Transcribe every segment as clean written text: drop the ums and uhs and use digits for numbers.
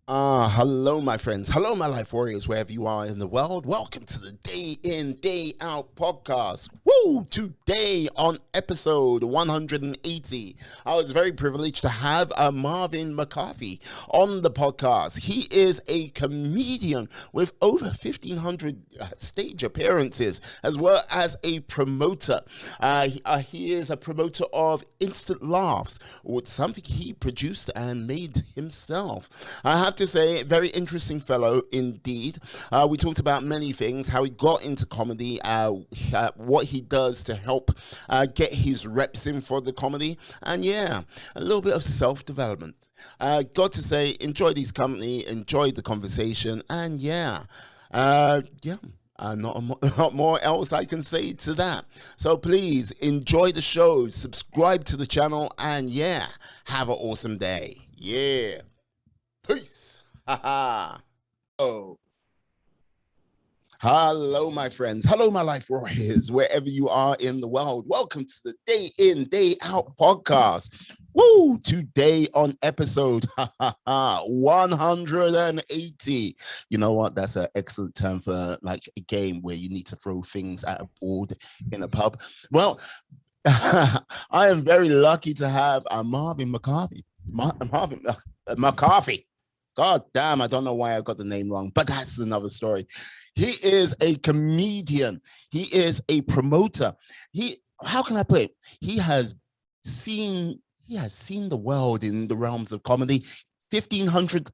Hello, my friends. Hello, my life warriors, wherever you are in the world. Welcome to the Day In, Day Out podcast. Woo! Today on episode 180, I was very privileged to have Marvin McCarthy on the podcast. He is a comedian with over 1,500 stage appearances, as well as a promoter. He is a promoter of Instant Laughs, with something he produced and made himself. I have to say, very interesting fellow indeed. We talked about many things, how he got into comedy, what he does to help get his reps in for the comedy, and yeah, a little bit of self development. Got to say, enjoyed his company, enjoyed the conversation, and yeah. Not more else I can say to that. So please enjoy the show, subscribe to the channel, and yeah, have an awesome day. Yeah. Peace. Ha ha. Oh. Hello, my friends. Hello, my life warriors, wherever you are in the world. Welcome to the Day In, Day Out podcast. Woo! Today on episode 180. You know what? That's an excellent term for like a game where you need to throw things at a board in a pub. Well, I am very lucky to have Marvin McCarthy. Marvin McCarthy. God damn, I don't know why I got the name wrong, but that's another story. He is a comedian. He is a promoter. How can I put it? He has seen he has seen the world in the realms of comedy. 1500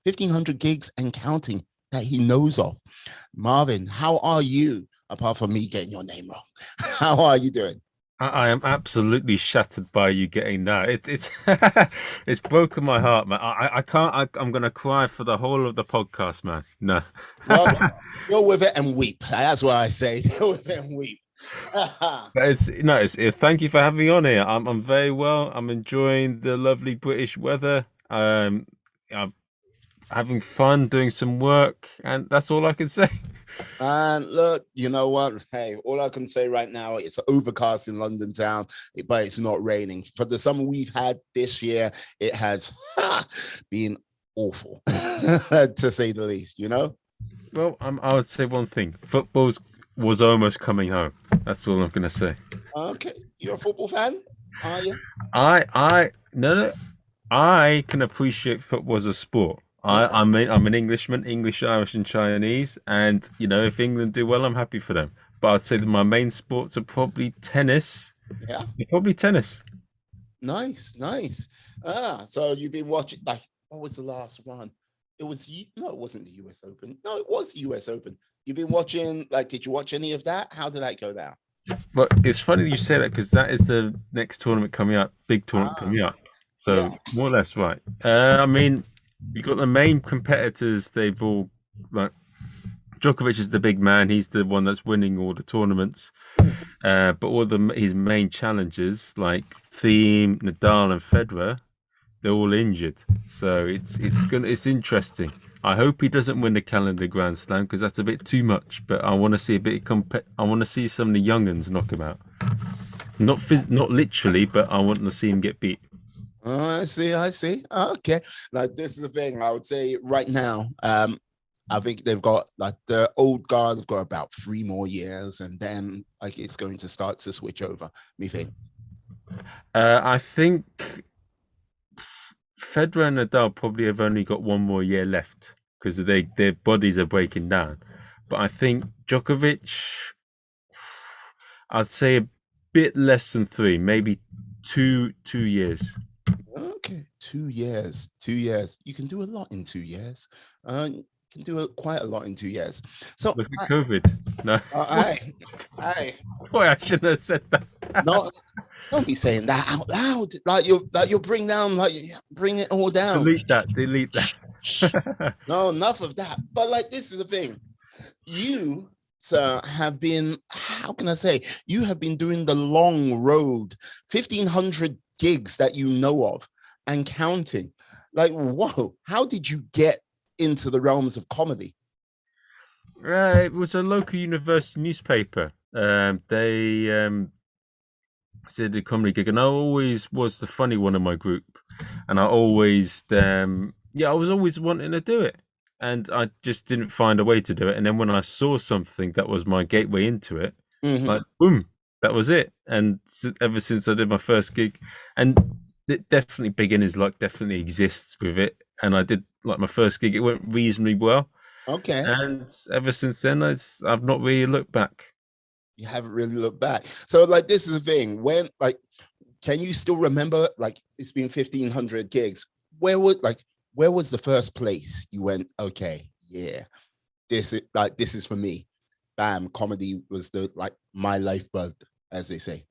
1500 gigs and counting that he knows of. Marvin, how are you? Apart from me getting your name wrong, how are you doing? I am absolutely shattered by you getting that. It's it's broken my heart, man. I can't. I'm gonna cry for the whole of the podcast, man. No. Well, deal with it and weep. That's what I say. Deal with it and weep. But it's no. Thank you for having me on here. I'm very well. I'm enjoying the lovely British weather. I'm having fun doing some work, and that's all I can say. And look, you know what? Hey, all I can say right now, it's overcast in London town, but it's not raining. For the summer we've had this year, it has been awful, to say the least, you know? Well, I would say one thing. Football's was almost coming home. That's all I'm gonna say. Okay, you're a football fan, are you? No, no. I can appreciate football as a sport. Okay, I'm an Englishman, English, Irish, and Chinese, and if England do well, I'm happy for them. But I'd say that my main sports are probably tennis. yeah, Probably tennis. nice, nice. So you've been watching, like, what was the last one? No, it wasn't the US Open. No, it was the US Open. You've been watching, like, did you watch any of that? How did that go down? But it's funny that you say that because that is the next tournament coming up, big tournament Ah, coming up. So yeah. more or less right. You got the main competitors. They've all like Djokovic is the big man. He's the one that's winning all the tournaments. But all his main challengers like Thiem, Nadal, and Federer, they're all injured. So it's interesting. I hope he doesn't win the calendar Grand Slam because that's a bit too much. But I want to see a bit of I want to see some of the younguns knock him out. Not literally, but I want to see him get beat. I see, I see. Okay. Like, this is the thing I would say right now. I think they've got, like, the old guard have got about 3 more years, and then like it's going to start to switch over. Me think. I think Federer and Nadal probably have only got one more year left because their bodies are breaking down. But I think Djokovic, I'd say a bit less than three, maybe 2 years. Okay, 2 years, 2 years. You can do a lot in 2 years. You can do quite a lot in 2 years. So Look at COVID. No, I boy, I shouldn't have said that. no, don't be saying that out loud. Like you'll bring down, like, bring it all down. Delete that. Delete Shh, shh. that. No, enough of that. But like, this is the thing. You, sir, have been, how can I say, you have been doing the long road, 1,500 gigs that you know of and counting. Like, whoa, how did you get into the realms of comedy? It was a local university newspaper. They did a comedy gig, and I always was the funny one in my group, and I always yeah, I was always wanting to do it, and I just didn't find a way to do it. And then when I saw something that was my gateway into it, Hmm. like boom, that was it. And ever since I did my first gig, and it definitely beginner's luck definitely exists with it. And I did like my first gig; it went reasonably well, Okay. and ever since then, I've not really looked back. You haven't really looked back. So like this is the thing. When like can you still remember like it's been 1,500 gigs? Where was the first place you went, okay, yeah, this is for me. Bam, comedy was the like my lifeblood, as they say.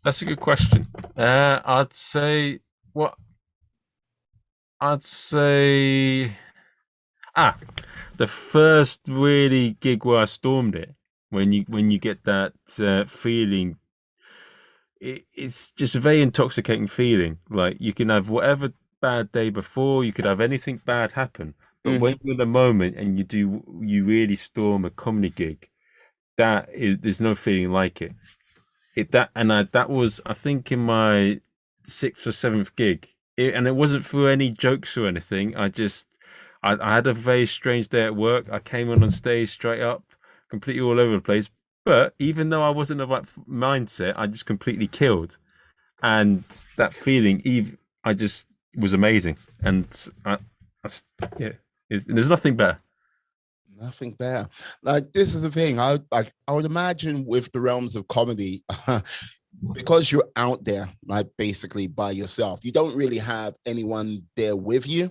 That's a good question. I'd say what I'd say. Ah, the first really gig where I stormed it, when you get that feeling, it's just a very intoxicating feeling. Like you can have whatever bad day before, you could have anything bad happen, but when Hmm. you're in the moment and you really storm a comedy gig, there's no feeling like it. That was I think in my sixth or seventh gig, and it wasn't for any jokes or anything. I had a very strange day at work. I came on stage straight up, completely all over the place. But even though I wasn't in the right mindset, I just completely killed, and that feeling, even I just was amazing. And yeah, there's nothing better. Nothing better. Like this is the thing. I would imagine with the realms of comedy, because you're out there, like basically by yourself, you don't really have anyone there with you.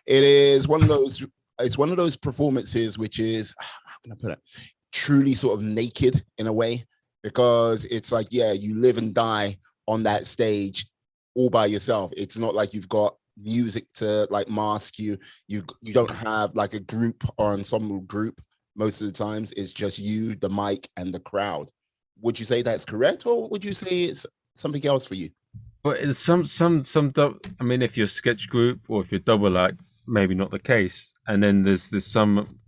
It is one of those. It's one of those performances which is how can I put it? Truly sort of naked in a way, because it's like yeah, you live and die on that stage all by yourself. It's not like you've got music to like mask you. You don't have like a group or ensemble group. Most of the times, it's just you, the mic, and the crowd. Would you say that's correct, or would you say it's something else for you? But in I mean, if you're a sketch group or if you're double act, maybe not the case. And then there's some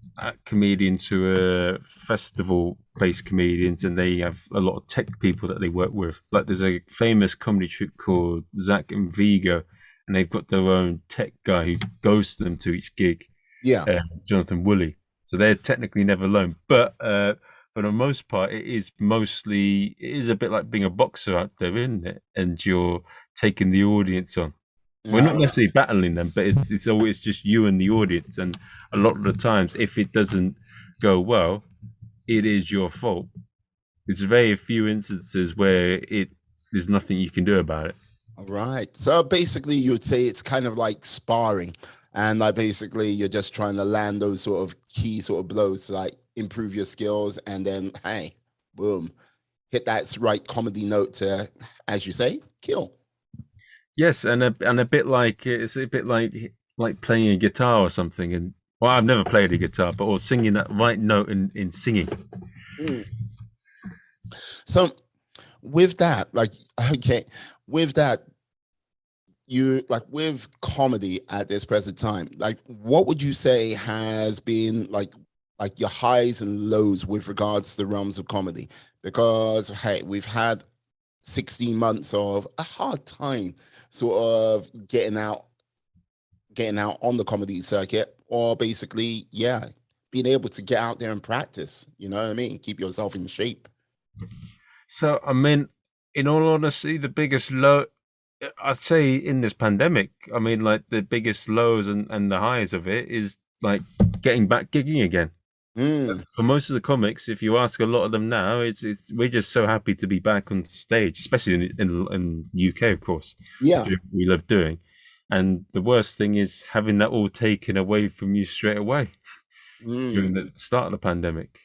comedians who are festival-based comedians, and they have a lot of tech people that they work with. Like there's a famous comedy troupe called Zach and Vigo, and they've got their own tech guy who goes to them to each gig, Yeah. Jonathan Woolley. So they're technically never alone, but for the most part, it is a bit like being a boxer out there, isn't it? And you're taking the audience on. We're not Ah, necessarily battling them, but it's always just you and the audience. And a lot of the times, if it doesn't go well, it is your fault. It's very few instances where it there's nothing you can do about it. all right. So basically, you would say it's kind of like sparring, and like basically, you're just trying to land those sort of key sort of blows to like improve your skills, and then hey, boom, hit that right comedy note to, as you say, kill. Yes, and a bit like it's a bit like playing a guitar or something. And well, I've never played a guitar, but or singing that right note in singing. Mm. So with that, like okay, with that, you like with comedy at this present time, like what would you say has been like your highs and lows with regards to the realms of comedy? Because hey, we've had 16 months of a hard time sort of getting out on the comedy circuit, or basically, yeah, being able to get out there and practice, you know what I mean? Keep yourself in shape. So I mean, in all honesty, the biggest low I'd say in this pandemic, I mean, like the biggest lows and the highs of it is like getting back gigging again. Mm, For most of the comics, if you ask a lot of them now, it's we're just so happy to be back on stage, especially in UK, of course, which yeah. we love doing. And the worst thing is having that all taken away from you straight away during Mm. the start of the pandemic.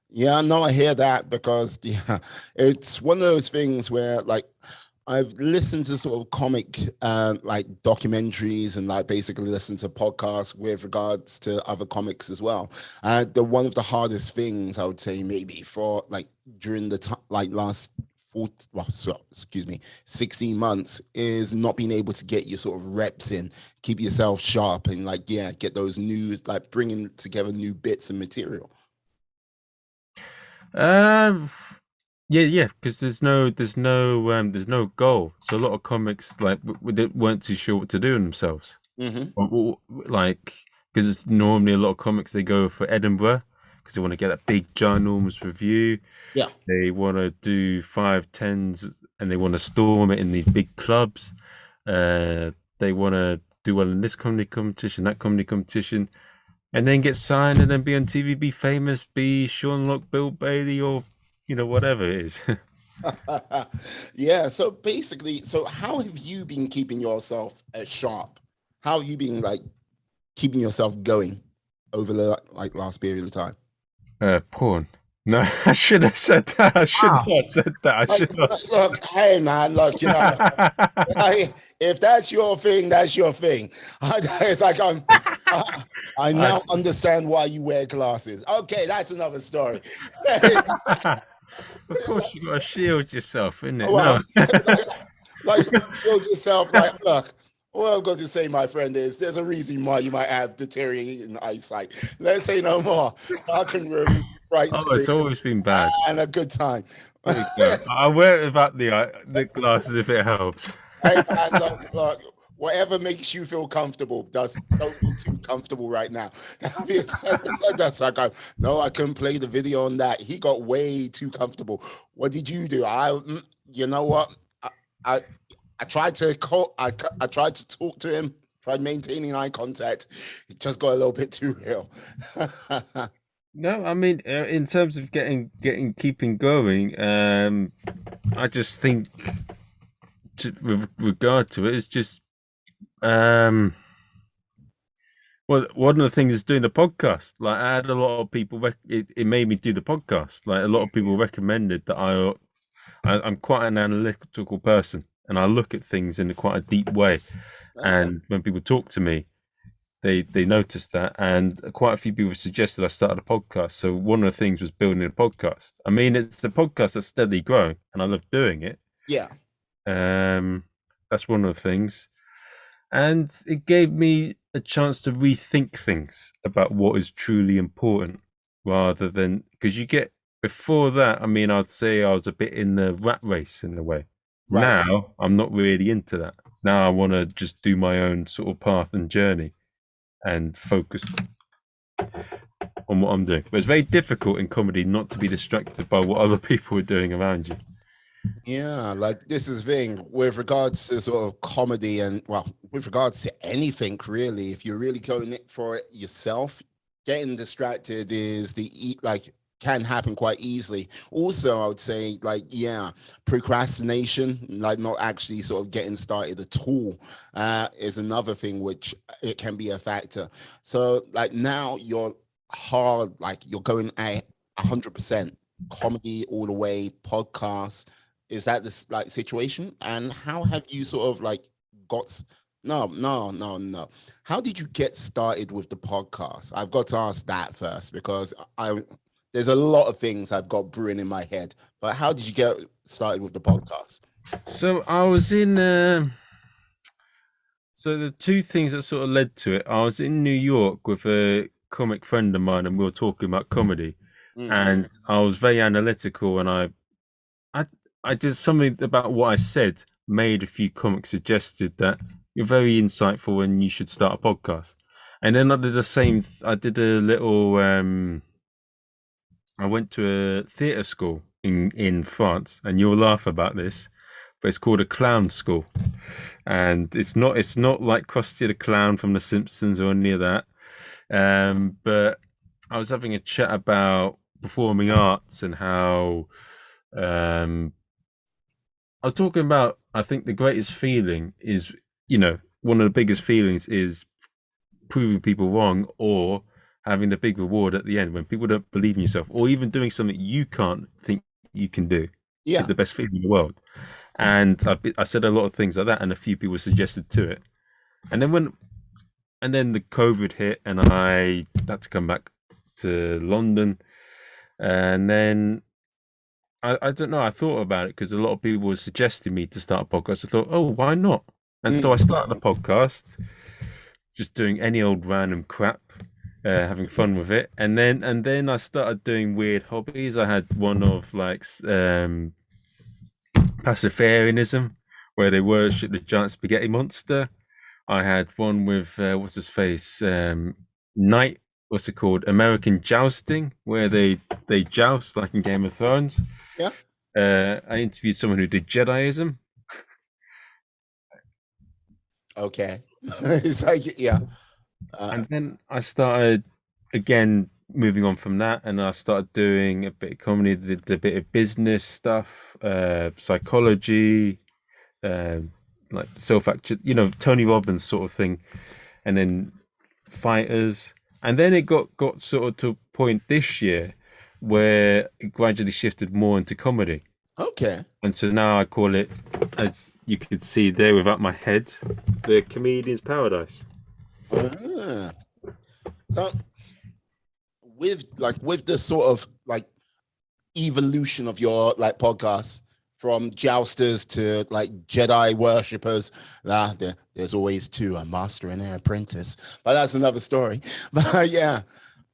Yeah, no, I hear that because yeah, it's one of those things where like I've listened to sort of comic like documentaries and like basically listened to podcasts with regards to other comics as well. The one of the hardest things I would say maybe for like during the time like last 40, well, so, excuse me, 16 months is not being able to get your sort of reps in, keep yourself sharp and like yeah, get those new like bringing together new bits and material. Um, yeah, because there's no goal. So a lot of comics like they weren't too sure what to do in themselves. Mm-hmm. Like, because it's normally a lot of comics they go for Edinburgh because they want to get that big ginormous review. Yeah. They want to do 5, 10s, and they want to storm it in these big clubs. They want to do well in this comedy competition, that comedy competition, and then get signed and then be on TV, be famous, be Sean Locke, Bill Bailey, or whatever it is. Yeah. So basically, so how have you been keeping yourself sharp? How have you been like keeping yourself going over the like last period of time? Porn. No, I should have said that. I should Ah, not have said that. I like, should not. look, hey man, look, if that's your thing, that's your thing. It's like I, I I, now understand why you wear glasses. Okay, that's another story. of course, you got to shield yourself, isn't it? Well, No. like shield yourself. Like, look, all I'm going to say, my friend, is there's a reason why you might have deteriorating eyesight. Let's say no more. Darkened room, bright Oh, screen, it's always been bad. and a good time. There you go. I wear it without the glasses if it helps. Hey man, look, whatever makes you feel comfortable. Don't be too comfortable right now. That's like, no, I couldn't play the video on that. He got way too comfortable. What did you do? You know what? I, I tried to call. I tried to talk to him. Tried maintaining eye contact. It just got a little bit too real. No, I mean, in terms of keeping going, I just think, with regard to it, it's just, um, well, one of the things is doing the podcast. Like, I had a lot of people. It made me do the podcast. Like, a lot of people recommended that I'm quite an analytical person, and I look at things in quite a deep way. Okay. And when people talk to me, they noticed that, and quite a few people suggested I started a podcast. So one of the things was building a podcast. I mean, it's a podcast that's steadily growing, and I love doing it. Yeah. Um, that's one of the things, and it gave me a chance to rethink things about what is truly important, rather than because you get before that. I mean, I'd say I was a bit in the rat race in a way. Right. Now I'm not really into that. Now I want to just do my own sort of path and journey and focus on what I'm doing. But it's very difficult in comedy not to be distracted by what other people are doing around you. Yeah, like this is the thing with regards to sort of comedy and well, with regards to anything really, if you're really going it for it yourself, getting distracted is like can happen quite easily. Also, I would say like yeah, procrastination, like not actually sort of getting started at all, is another thing which it can be a factor. So like now you're hard, like you're going 100% comedy all the way, podcast, is that this like situation? And how have you sort of like got no. How did you get started with the podcast? I've got to ask that first because I there's a lot of things I've got brewing in my head. But how did you get started with the podcast? So I was in. So the two things that sort of led to it, I was in New York with a comic friend of mine, and we were talking about comedy, Mm, and I was very analytical, and I, I did something about what I said, made a few comics suggested that you're very insightful and you should start a podcast, and then I did the same. I did a little. I went to a theatre school in France, and you'll laugh about this, but it's called a clown school, and it's not like Krusty the Clown from The Simpsons or any of that. But I was having a chat about performing arts and how um, I was talking about. I think the greatest feeling is, one of the biggest feelings is proving people wrong or having the big reward at the end when people don't believe in yourself or even doing something you can't think you can do is yeah. the best feeling in the world. And I said a lot of things like that, and a few people suggested to it. And then the COVID hit, and I had to come back to London. And then I don't know. I thought about it because a lot of people were suggesting me to start a podcast. I thought, oh, why not? And so I Mm, started the podcast, just doing any old random crap, having fun with it. And then I started doing weird hobbies. I had one of like Pacifarianism, where they worship the giant spaghetti monster, I had one with what's his face, Night. What's it called? American jousting, where they joust like in Game of Thrones. Yeah. I interviewed someone who did Jediism, Okay. It's like, yeah. and then I started again moving on from that, and I started doing a bit of comedy, did a bit of business stuff, psychology, uh, like self-action, Tony Robbins sort of thing, and then fighters, and then it got sort of to a point this year where it gradually shifted more into comedy, Okay. and so now I call it, as you could see there without my head, the comedian's paradise. Ah. So with the sort of like evolution of your like podcast from jousters to like Jedi worshippers. There's always two, a master and an apprentice, but that's another story. But yeah,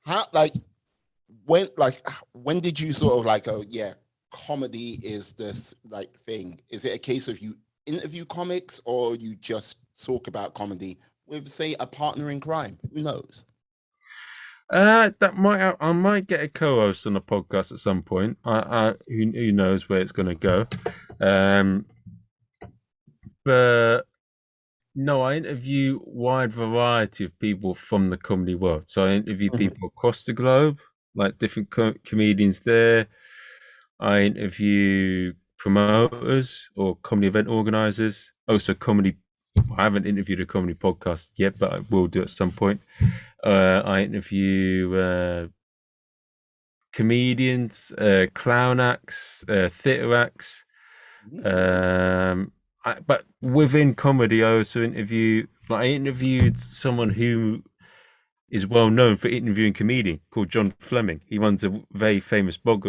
how when did you sort of like, oh yeah, comedy is this like thing? Is it a case of you interview comics or you just talk about comedy with, say, a partner in crime? Who knows? That might I might get a co-host on a podcast at some point. Who knows where it's going to go, um, but no, I interview wide variety of people from the comedy world. So I interview Mhm. people across the globe, like different comedians there. I interview promoters or comedy event organizers. Also, comedy. I haven't interviewed a comedy podcast yet, but I will do at some point. I interview comedians, clown acts, theatre acts. Mm. Um, but within comedy, I also interview. Like I interviewed someone who is well known for interviewing comedian called John Fleming. He runs a very famous blog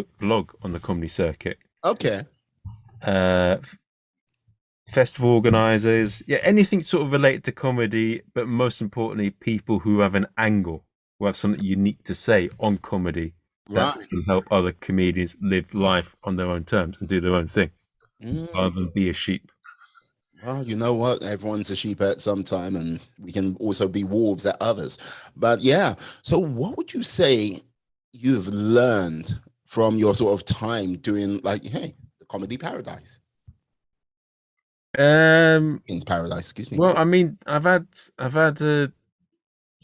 on the comedy circuit. Okay. Uh, Festival organizers, yeah, anything sort of related to comedy, but most importantly, people who have an angle, who have something unique to say on comedy that Right. can help other comedians live life on their own terms and do their own thing Mm. rather than be a sheep. Well, you know what? Everyone's a sheep at some time, and we can also be wolves at others. But yeah, so what would you say you've learned from your sort of time doing, like, hey, the comedy paradise? Um, In paradise, excuse me. well, I mean, I've had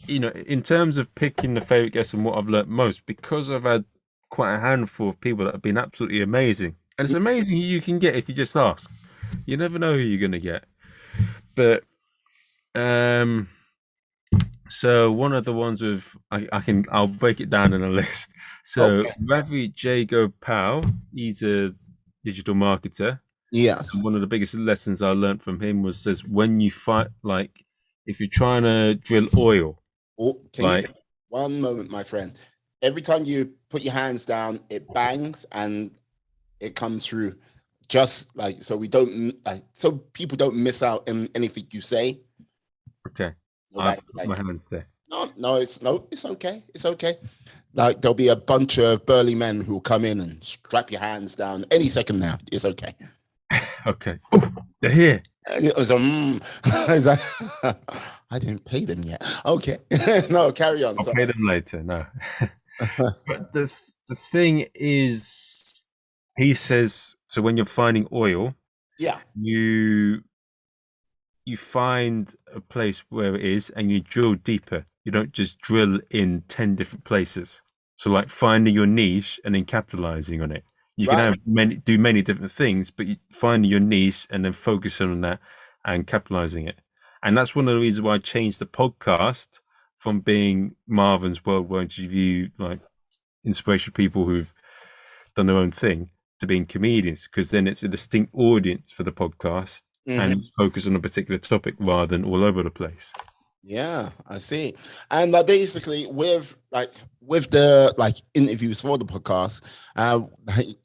in terms of picking the favorite guest and what I've learnt most, because I've had quite a handful of people that have been absolutely amazing, and it's amazing who you can get if you just ask. You never know who you're gonna get, but um. So one of the ones with I'll break it down in a list. So Okay. Ravi Jago Pal, he's a digital marketer. Yes. And one of the biggest lessons I learned from him was says when you fight, like if you're trying to drill oil, Oh, can you like one moment, my friend? Every time you put your hands down, it bangs and it comes through. Just like so we don't like so people don't miss out in anything you say. okay, Go I back, put my like hands there. no, it's okay. It's okay. Like there'll be a bunch of burly men who'll come in and strap your hands down any second now. It's okay. Okay. Oh, they're here. And it was it's like, I didn't pay them yet. Okay. No, carry on. I'll Sorry. pay them later. No. But the thing is, he says so when you're finding oil, Yeah. you you find a place where it is and you drill deeper. You don't just drill in 10 different places. So like finding your niche and then capitalizing on it. You can Right. have many different things, but you finding your niche and then focusing on that and capitalizing it. And that's one of the reasons why I changed the podcast from being Marvin's World, where I interview like inspirational people who've done their own thing, to being comedians, because then it's a distinct audience for the podcast and Mhm. it's focused on a particular topic rather than all over the place. Yeah, I see. And basically, with the like interviews for the podcast, like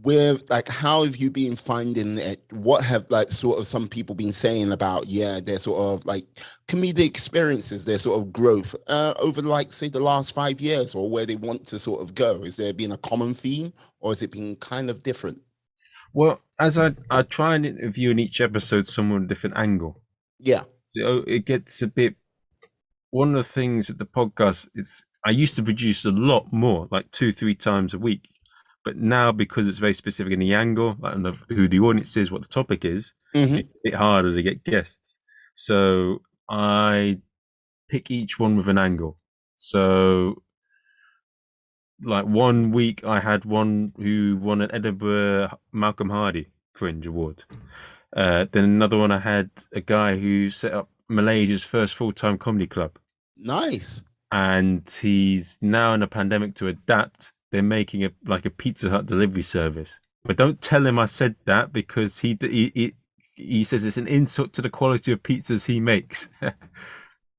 with like how have you been finding it? What have like sort of some people been saying about their sort of like comedic experiences, their sort of growth over like say the last 5 years or where they want to sort of go? Is there been a common theme or has it been kind of different? Well, as I try and interview in each episode someone a different angle. Yeah. it gets a bit. One of the things with the podcast is I used to produce a lot more, like 2, 3 times a week. But now, because it's very specific in the angle, I don't know who the audience is, what the topic is, Hmm. it's a bit harder to get guests. So I pick each one with an angle. So, like one week, I had one who won an Edinburgh Malcolm Hardy Fringe Award. Then another one, I had a guy who set up Malaysia's first full-time comedy club, Nice. and he's now in a pandemic to adapt. They're making a like a Pizza Hut delivery service, but don't tell him I said that because he says it's an insult to the quality of pizzas he makes.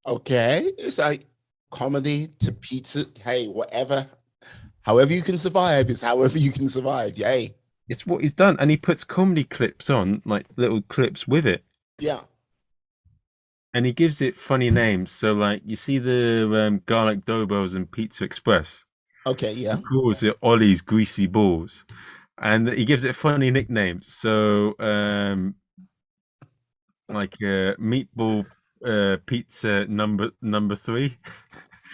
Okay. It's like comedy to pizza. Hey, whatever. However you can survive is however you can survive. Yay. It's what he's done, and he puts comedy clips on, like little clips with it, Yeah. and he gives it funny names. So, like you see the garlic dobos and Pizza Express, Okay. he Yeah. calls it Ollie's greasy balls, and he gives it funny nicknames. So, like meatball pizza number 3.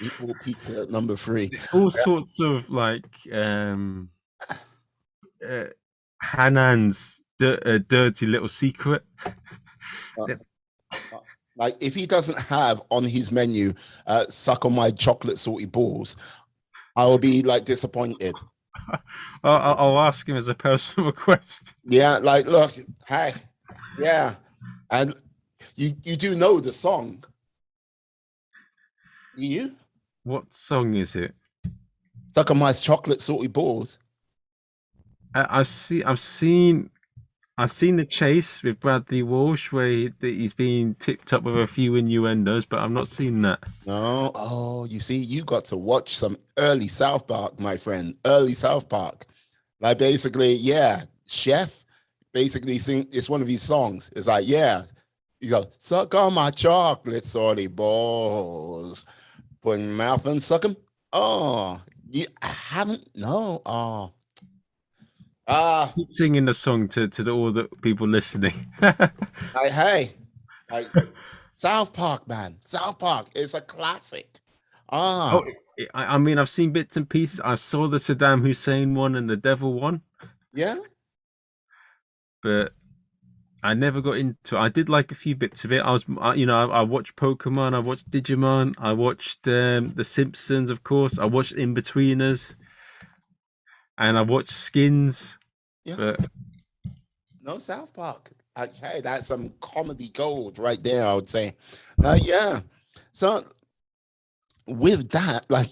Meatball pizza number three. All sorts of like uh, Hanan's dirty little secret. Uh, like if he doesn't have on his menu, suck on my chocolate salty balls, I will be like disappointed. I'll ask him as a personal request. Yeah. Like, look, hey, yeah, and you do know the song, you What song is it? suck on my chocolate salty balls. I've seen the chase with Bradley Walsh where he's been tipped up with a few innuendos, but I've not seen that. No, oh, you see, you got to watch some early South Park, my friend. Early South Park. Like basically, yeah, Chef basically sing it's one of his songs. It's like, yeah, you go, suck on my chocolate salty balls. Put in your mouth and suck them. Oh, I haven't, no. Oh. Ah, Keep singing the song to all the people listening. hey, like South Park, man. South Park is a classic. Oh, Ah, I mean, I've seen bits and pieces. I saw the Saddam Hussein one and the Devil one, yeah. but I never got into. I did like a few bits of it. I watched Pokemon, I watched Digimon, I watched The Simpsons, of course. I watched In-Betweeners, and I watched Skins. Yeah. But No, South Park. Okay, that's some comedy gold right there, I would say. Yeah. So with that, like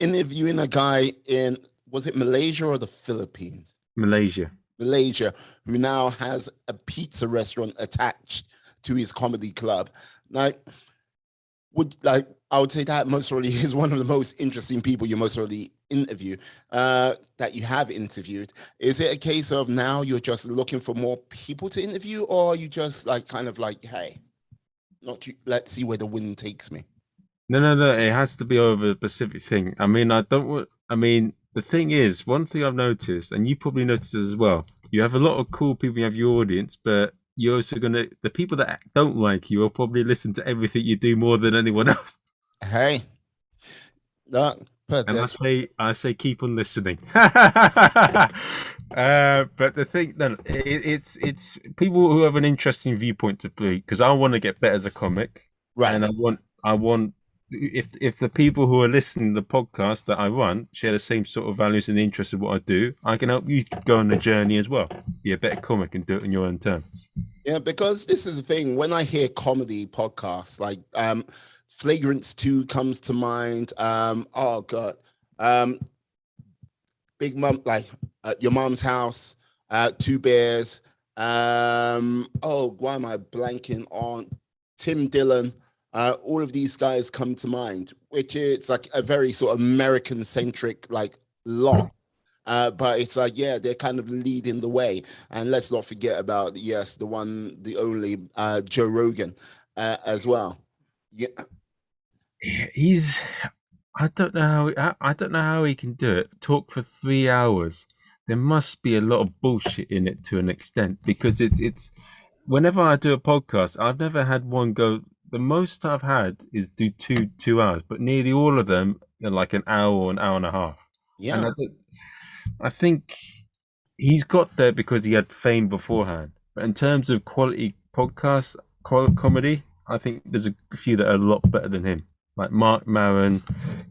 interviewing a guy in was it Malaysia or the Philippines? Malaysia. Malaysia, who now has a pizza restaurant attached to his comedy club. Like, I would say that most probably is one of the most interesting people you most probably interview that you have interviewed. Is it a case of now you're just looking for more people to interview, or are you just like kind of like, hey, not you, let's see where the wind takes me? No, no, no. It has to be over a specific thing. I mean, I don't want. I mean, the thing is, one thing I've noticed, and you probably noticed as well, you have a lot of cool people. You have your audience, but you're also gonna the people that don't like you will probably listen to everything you do more than anyone else. Hey, that but And that's I say, keep on listening. But the thing, then it's people who have an interesting viewpoint to play because I want to get better as a comic, and right. I want if the people who are listening to the podcast that I run share the same sort of values and interest in what I do, I can help you go on the journey as well. Be a better comic and do it on your own terms. Yeah, because this is the thing. When I hear comedy podcasts, like Flagrants 2 comes to mind. Oh god. Um Big Mom, like Your Mom's House, Two Bears. Oh, why am I blanking on Tim Dillon? All of these guys come to mind, which is like a very sort of American centric like lot. But it's like, yeah, they're kind of leading the way. And let's not forget about, yes, the one, the only Joe Rogan as well. Yeah, He's I don't know I don't know how he can do it. Talk for 3 hours. There must be a lot of bullshit in it to an extent because it's whenever I do a podcast, I've never had one go. The most I've had is do 2 hours, but nearly all of them are like an hour or an hour and a half. And Yeah. I think he's got there because he had fame beforehand. But in terms of quality podcast comedy, I think there's a few that are a lot better than him. Like Mark Maron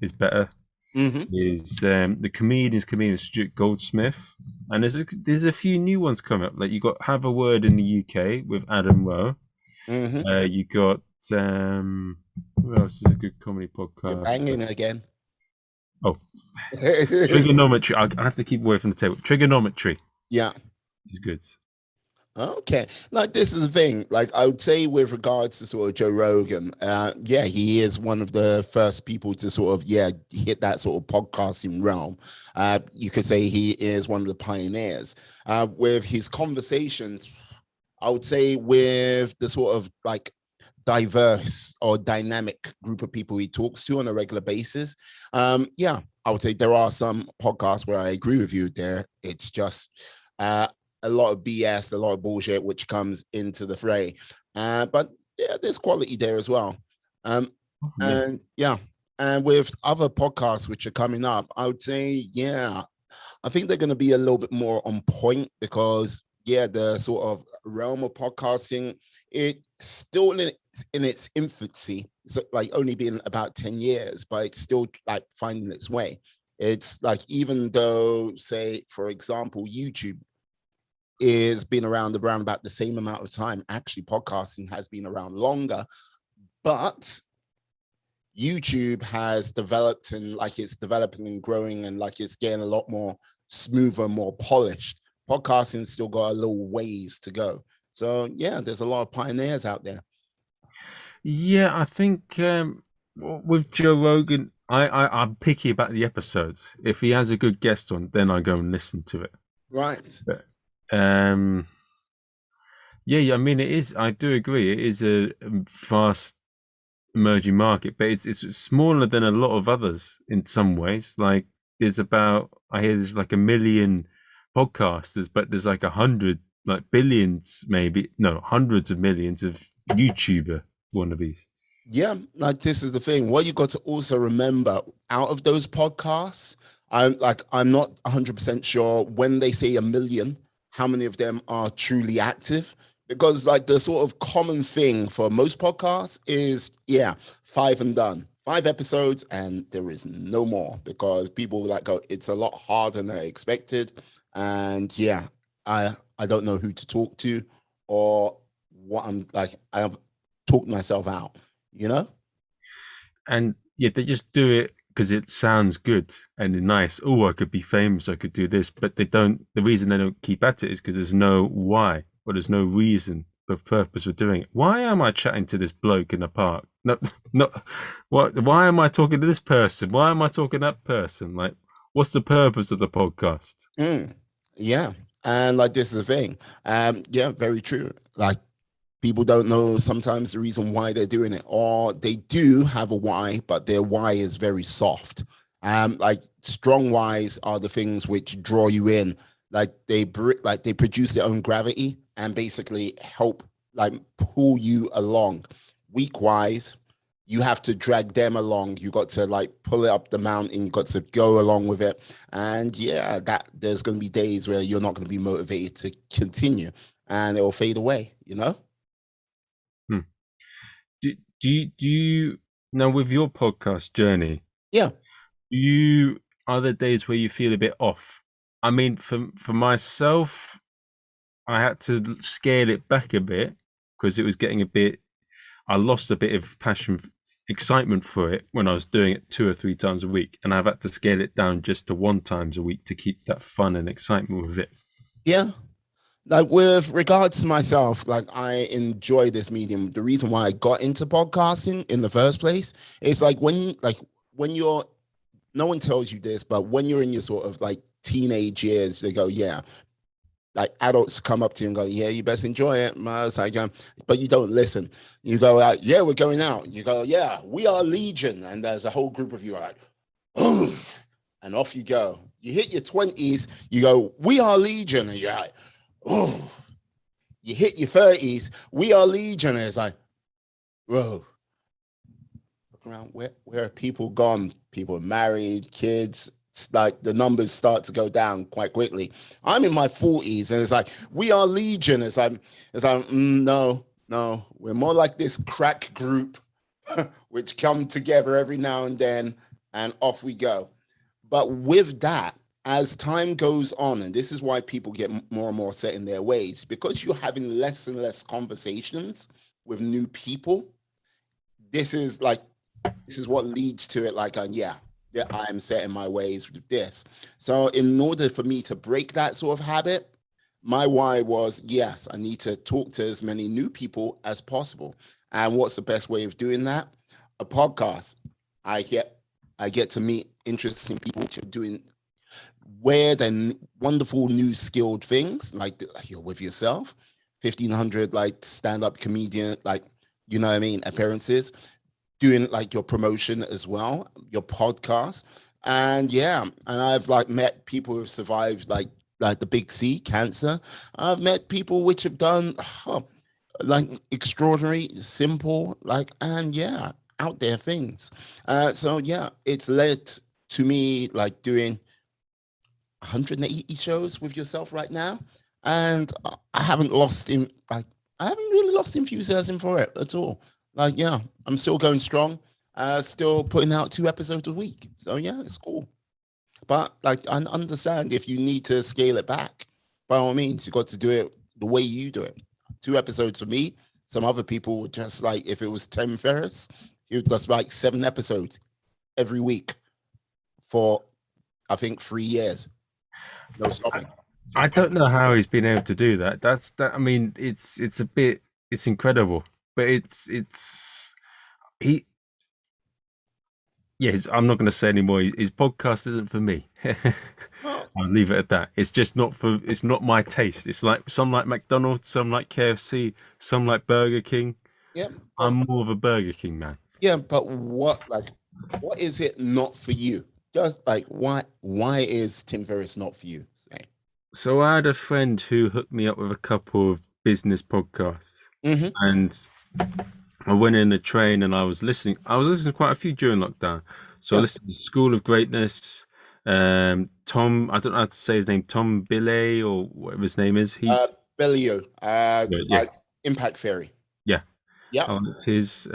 is better. Hmm. Is the comedian Stuart Goldsmith, and there's a few new ones coming up. Like you got Have a Word in the UK with Adam Rowe. Hmm. You got who else is a good comedy You're podcast? banging again. Oh, Trigonometry. I have to keep away from the table. Trigonometry Yeah. is good. Okay. Like this is the thing. Like I would say with regards to sort of Joe Rogan, yeah, he is one of the first people to sort of, yeah, hit that sort of podcasting realm. You could say he is one of the pioneers. With his conversations, I would say with the sort of like diverse or dynamic group of people he talks to on a regular basis. Yeah, I would say there are some podcasts where I agree with you there. It's just uh, a lot of BS, a lot of bullshit, which comes into the fray. But yeah, there's quality there as well. Um, Yeah. and yeah, and with other podcasts which are coming up, I would say, yeah, I think they're going to be a little bit more on point because, yeah, the sort of realm of podcasting, it's still in its infancy. It's like only been about 10 years, but it's still like finding its way. It's like, even though, say, for example, YouTube is been around about the same amount of time, actually, podcasting has been around longer, but YouTube has developed and like it's developing and growing and like it's getting a lot more smoother, more polished. Podcasting still got a little ways to go. So yeah, there's a lot of pioneers out there. Yeah, I think with Joe Rogan, I'm picky about the episodes. If he has a good guest on, then I go and listen to it. Right. But, um, yeah, I mean, it is. I do agree. It is a fast emerging market, but it's smaller than a lot of others in some ways. Like I hear there's like 1 million podcasters, but there's like 100, like billions, maybe no, hundreds of millions of YouTuber wannabes. Yeah, like this is the thing. What you got to also remember out of those podcasts, I'm not 100% sure when they say 1 million, how many of them are truly active. Because like the sort of common thing for most podcasts is, yeah, five and done. 5 episodes and there is no more because people like go, it's a lot harder than I expected. And yeah, I don't know who to talk to or what I'm like, I have talked myself out, you know? And yeah, they just do it because it sounds good and nice. Oh, I could be famous. I could do this, but they don't. The reason they don't keep at it is because there's no why, or there's no reason, the purpose of doing it. Why am I chatting to this bloke in the park? No, no. What? Why am I talking to this person? Why am I talking to that person? Like, what's the purpose of the podcast? Mm, yeah. And like this is the thing. Yeah, very true. Like people don't know sometimes the reason why they're doing it, or they do have a why, but their why is very soft. Like strong whys are the things which draw you in. Like like they produce their own gravity and basically help like pull you along. Weak whys, you have to drag them along. You got to like pull it up the mountain. You got to go along with it. And yeah, that there's going to be days where you're not going to be motivated to continue, and it will fade away. You know. Hmm. Do you now with your podcast journey? Yeah. You are there days where you feel a bit off? I mean, for myself, I had to scale it back a bit because it was getting a bit. I lost a bit of passion, excitement for it when I was doing it 2 or 3 times a week, and I've had to scale it down just to 1 times a week to keep that fun and excitement with it. Yeah. Like with regards to myself, like I enjoy this medium. The reason why I got into podcasting in the first place is like when you're no one tells you this, but when you're in your sort of like teenage years, they go, yeah, like adults come up to you and go, yeah, you best enjoy it. It's like, but you don't listen. You go like, yeah, we're going out. You go, yeah, we are Legion. And there's a whole group of you like, oh, and off you go. You hit your 20s, you go, we are Legion. And you're like, oh, you hit your 30s, we are legion. And it's like, bro, look around, where are people gone? People are married, kids. It's like the numbers start to go down quite quickly. I'm in my 40s, and it's like we are legion. No, no, we're more like this crack group, which come together every now and off we go. But with that, as time goes on, and this is why people get more and more set in their ways, because you're having less and less conversations with new people. This is like this is what leads to it. Like, yeah, I'm set in my ways with this. So, in order for me to break that sort of habit, my why was yes, I need to talk to as many new people as possible. And what's the best way of doing that? A podcast. I get I get to meet interesting people which are doing weird and wonderful new skilled things like you're with yourself 1500 like stand-up comedian like you know what I mean appearances doing like your promotion as well your podcast and yeah and I've like met people who've survived like the big C cancer. I've met people which have done like extraordinary simple like and yeah out there things so yeah it's led to me like doing 180 shows with yourself right now, and I haven't lost in like I haven't really lost enthusiasm for it at all. Like, yeah, I'm still going strong, still putting out 2 episodes a week. So yeah, it's cool. But like, I understand if you need to scale it back, by all means, you got to do it the way you do it. 2 episodes for me. Some other people would just like if it was Tim Ferriss, he would just like 7 episodes every week for I think 3 years, no stopping. I don't know how he's been able to do that. That's that. I mean, it's a bit, it's incredible, but it's he. Yeah, I'm not going to say anymore. His podcast isn't for me. Well, I'll leave it at that. It's just not for. It's not my taste. It's like some like McDonald's, some like KFC, some like Burger King. yeah, I'm but more of a Burger King man. yeah, but what is it not for you? Just like why is Tim Ferriss not for you? Say. So I had a friend who hooked me up with a couple of business podcasts, Mm-hmm. and I went in the train and I was listening. I was listening to quite a few during lockdown. So I Yeah. listened to School of Greatness. Tom, I don't know how to say his name, Tom Billet or whatever his name is. Uh He's Bellio, yeah, Impact Fairy. yeah. Yeah. I liked his.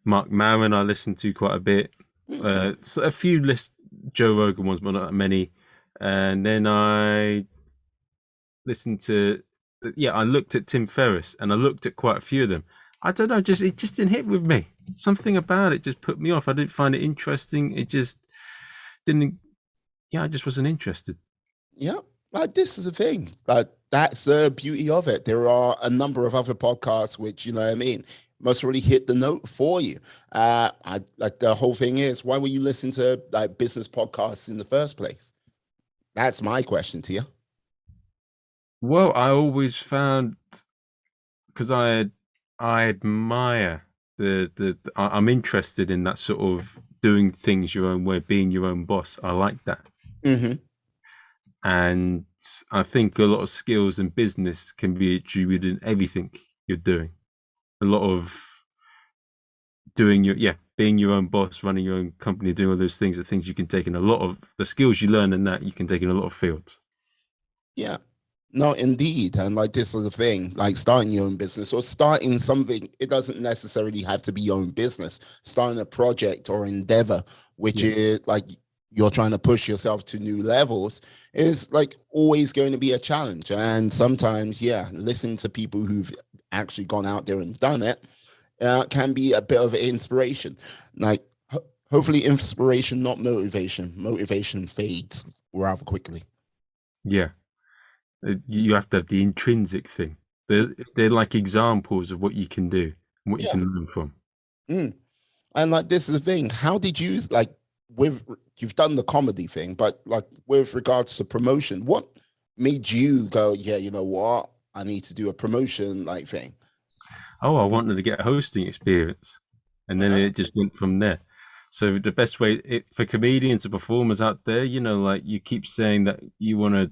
Mark Maron, I listened to quite a bit. Mm. So a few Joe Rogan ones, but not that many. And then I listened to, yeah, I looked at Tim Ferriss and I looked at quite a few of them. I don't know, just it just didn't hit with me. Something about it just put me off. I didn't find it interesting. It just didn't. Yeah, I just wasn't interested. Yeah. Like this is the thing. Like that's the beauty of it. There are a number of other podcasts which, you know what I mean, must really hit the note for you. I like the whole thing is why were you listening to like business podcasts in the first place? That's my question to you. Well, I always found because I admire I'm interested in that sort of doing things your own way, being your own boss. I like that. Mm-hmm. And I think a lot of skills in business can be attributed in everything you're doing. A lot of doing being your own boss, running your own company, doing all those things are things you can take in a lot of the skills you learn in that you can take in a lot of fields. Yeah. No, indeed. And like this is the thing, like starting your own business or starting something, it doesn't necessarily have to be your own business. Starting a project or endeavor, which Yeah. is like you're trying to push yourself to new levels, is like always going to be a challenge. And sometimes, yeah, listening to people who've actually gone out there and done it can be a bit of an inspiration. Like, hopefully, inspiration, not motivation. Motivation fades rather quickly. Yeah. You have to have the intrinsic thing. They're like examples of what you can do and what you Yeah. can learn from. Mm. And like this is the thing. How did you like with you've done the comedy thing, but like with regards to promotion, what made you go, yeah, you know what? I need to do a promotion like thing. Oh, I wanted to get a hosting experience, and then Uh-huh. it just went from there. So the best way for comedians and performers out there, like you keep saying that you want to,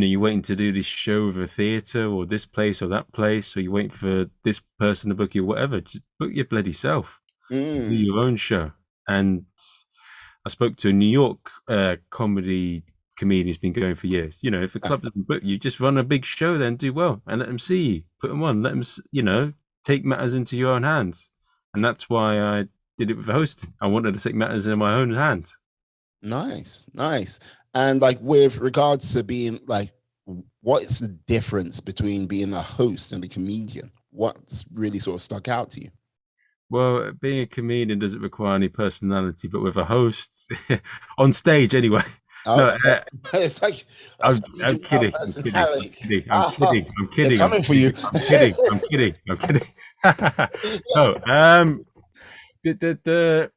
you're waiting to do this show of a theatre or this place or that place, or you're waiting for this person to book you, whatever. Just book your bloody self. Do Mm. your own show. And I spoke to a New York comedy comedian who's been going for years. If a club doesn't book you, just run a big show, then do well and let them see you. Put them on. Let them, take matters into your own hands. And that's why I did it with the hosting. I wanted to take matters in my own hands. Nice, nice. And like with regards to being like, what's the difference between being a host and a comedian? What's really sort of stuck out to you? Well, being a comedian doesn't require any personality, but with a host on stage anyway. No, Okay. It's like a I'm comedian without kidding. I'm kidding. I'm personality. kidding. I'm Ah, kidding. I'm they're kidding. I'm coming for you. kidding. I'm kidding. I'm kidding. I'm kidding. No, the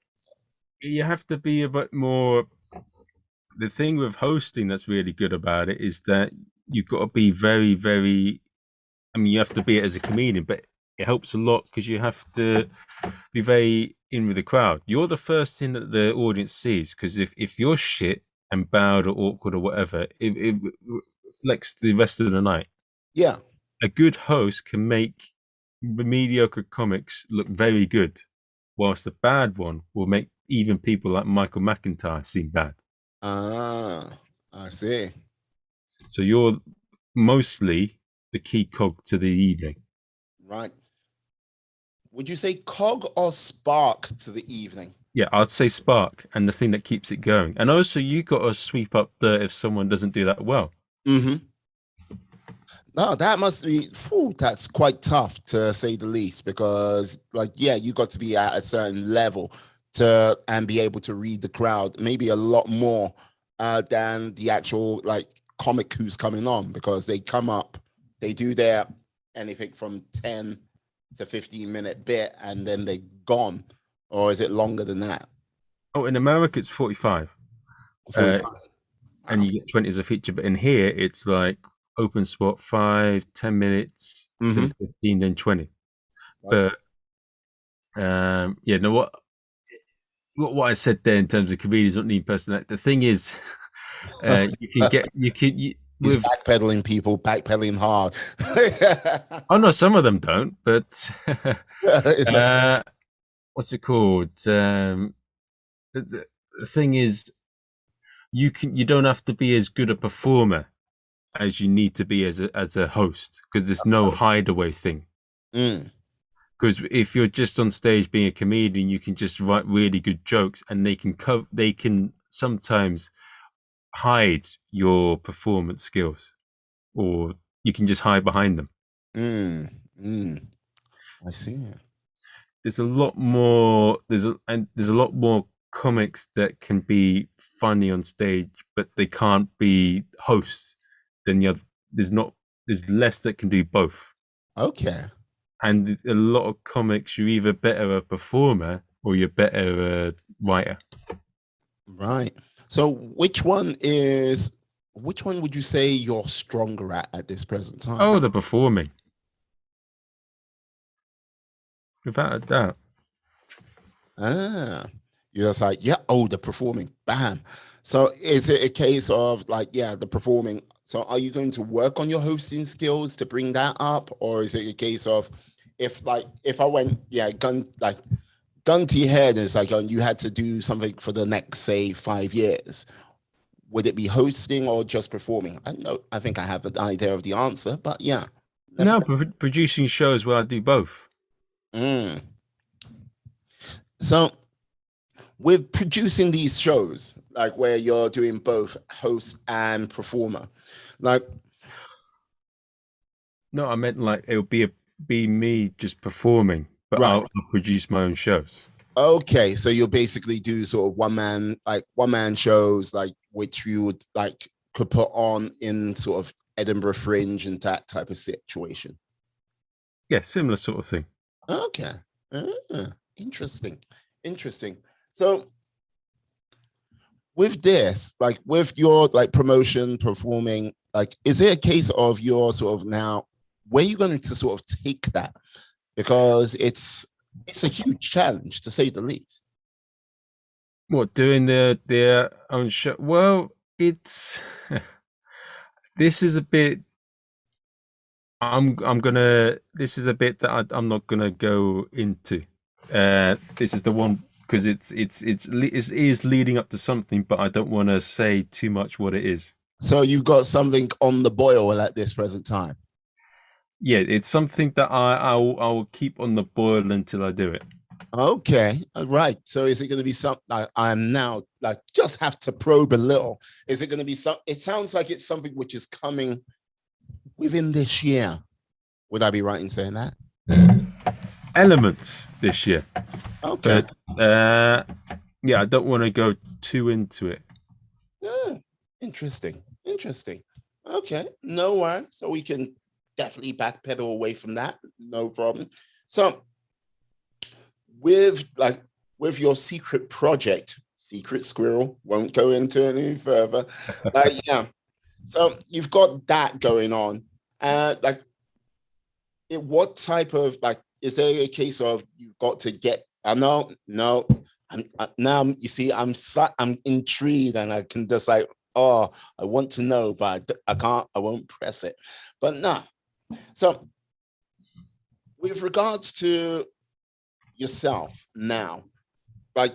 you have to be a bit more. The thing with hosting that's really good about it is that you've got to be very, very. I mean, you have to be it as a comedian, but it helps a lot because you have to be very in with the crowd. You're the first thing that the audience sees because if you're shit and bowed or awkward or whatever, it reflects the rest of the night. Yeah. A good host can make the mediocre comics look very good, whilst a bad one will make even people like Michael McIntyre seem bad. Ah, I see. So you're mostly the key cog to the evening. Right. Would you say cog or spark to the evening? Yeah, I'd say spark and the thing that keeps it going. And also, you got to sweep up dirt if someone doesn't do that well. Mm-hmm. No, that must be, whew, that's quite tough to say the least, because like, yeah, you got to be at a certain level to and be able to read the crowd, maybe a lot more than the actual like comic who's coming on, because they come up, they do their anything from 10 to 15-minute bit and then they're gone. Or is it longer than that? Oh, in America, it's 45. 45. And Wow. you get 20 as a feature. But in here, it's like open spot 5, 10 minutes, then Mm-hmm. 15, then 20. Right. But yeah, no, what I said there in terms of comedians don't need personality. The thing is, He's with backpedaling people, backpedaling hard. oh no, some of them don't, but It's like, uh, what's it called? The thing is, you don't have to be as good a performer as you need to be as a host because there's no hideaway thing. mm, Because if you're just on stage being a comedian, you can just write really good jokes, and they can sometimes hide your performance skills, or you can just hide behind them. mm, mm. I see. There's a lot more. There's a lot more comics that can be funny on stage, but they can't be hosts. Than the other. There's not. There's less that can do both. Okay. And a lot of comics, you're either better a performer or you're better a writer. Right. So which one would you say you're stronger at this present time? Oh, the performing, without a doubt. Ah, you're just like, yeah, oh, the performing. Bam. So is it a case of like, yeah, the performing? So are you going to work on your hosting skills to bring that up? Or is it a case of if I went, yeah, gun to your head, and it's like you had to do something for the next, say, 5 years, would it be hosting or just performing? I know, I think I have an idea of the answer, but yeah. No, producing shows where I do both. Mm. So with producing these shows, like where you're doing both host and performer, like, No, I meant like it would be me just performing, but right. I'll produce my own shows. Okay, so you'll basically do sort of one man shows, like which you would like could put on in sort of Edinburgh Fringe and that type of situation. Yeah, similar sort of thing. Okay. Interesting. Interesting. So with this, like with your like promotion, performing, like, is it a case of your sort of now where you going to sort of take that? Because it's a huge challenge to say the least. What doing their own show? Well, it's This is a bit. I'm gonna. This is a bit that I'm not gonna go into. This is the one because it is leading up to something, but I don't want to say too much what it is. So you got something on the boil at this present time. Yeah, it's something that I will keep on the boil until I do it. Okay, all right. So is it going to be something I'm now like just have to probe a little? Is it going to be some? It sounds like it's something which is coming within this year. Would I be right in saying that? Elements this year, Okay. but yeah, I don't want to go too into it. Yeah. Interesting. Interesting. Okay. No worries. So we can definitely backpedal away from that. No problem. So with like with your secret project, Secret Squirrel, won't go into it any further. Yeah. So you've got that going on. Like what type of like is there a case of you've got to get I know no now you see I'm intrigued and I can just like oh I want to know but I can't I won't press it but no so with regards to yourself now like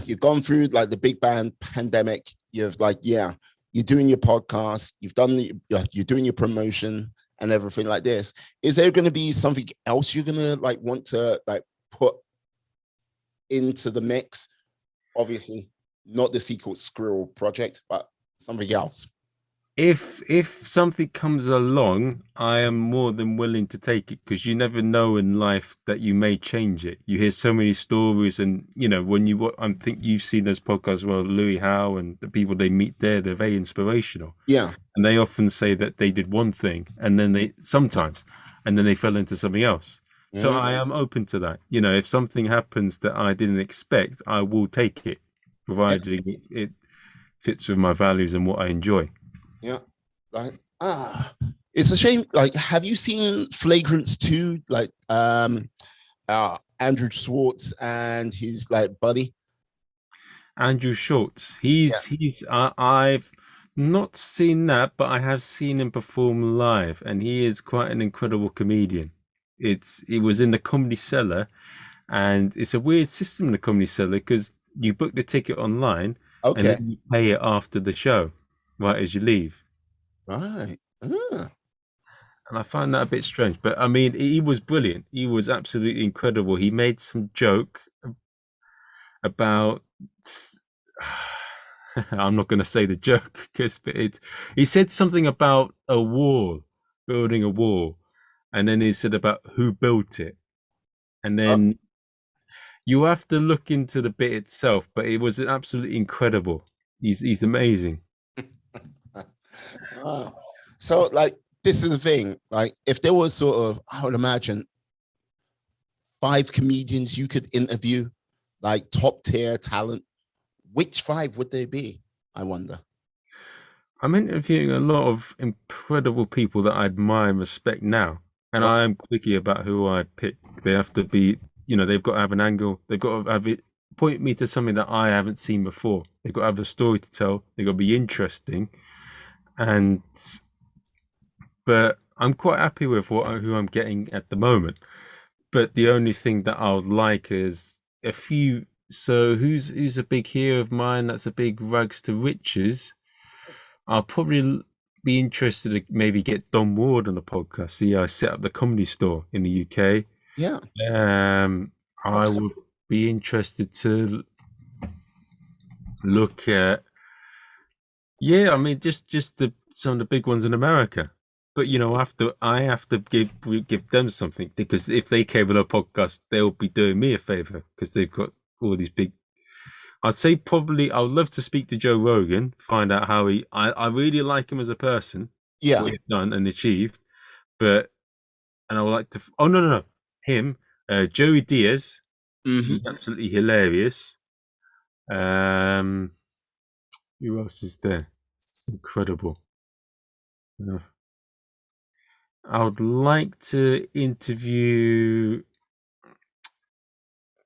you've gone through like the big bang pandemic you've like yeah you're doing your podcast you've done you're doing your promotion and everything like this is there going to be something else you're going to like want to like put into the mix obviously not the Secret Squirrel project but something else If something comes along, I am more than willing to take it because you never know in life that you may change it. You hear so many stories, and when I think you've seen those podcasts. Well, Louis Howe and the people they meet there, they're very inspirational, yeah and they often say that they did one thing, and then they fell into something else. So mm, I am open to that. If something happens that I didn't expect, I will take it, yeah provided it fits with my values and what I enjoy. yeah like it's a shame like have you seen Flagrants 2 like Andrew Schwartz and his like buddy. Andrew Schultz. Yeah. I've not seen that, but I have seen him perform live, and he is quite an incredible comedian. It was in the Comedy Cellar, and it's a weird system in the Comedy Cellar because you book the ticket online and Okay. then you pay it after the show, right as you leave. Right. And I find that a bit strange, but I mean, he was brilliant. He was absolutely incredible. He made some joke about I'm not going to say the joke because he said something about a wall, building a wall, and then he said about who built it, and Oh, then you have to look into the bit itself, but it was absolutely incredible. He's amazing. wow. So like this is the thing. Like if there was sort of, I would imagine 5 comedians you could interview, like top tier talent, which 5 would they be? I wonder. I'm interviewing a lot of incredible people that I admire and respect now, and Oh, I am picky about who I pick. They have to be, they've got to have an angle. They've got to have it point me to something that I haven't seen before. They've got to have a story to tell. They've got to be interesting, and but I'm quite happy with who I'm getting at the moment. But the only thing that I would like is a few. So who's a big hero of mine? That's a big rags to riches. I'll probably be interested to maybe get Don Ward on the podcast. See, I set up the comedy store in the UK. yeah. I Okay. would be interested to look at, yeah, I mean, just some of the big ones in America. But I have to give them something because if they came on a podcast, they'll be doing me a favor because they've got all these big. I'd say probably I would love to speak to Joe Rogan, find out how I really like him as a person, Yeah. what he's done and achieved. But and I would like to. Oh no, him, Joey Diaz. Mm-hmm. He's absolutely hilarious. Um, who else is there? It's incredible. Uh, I would like to interview,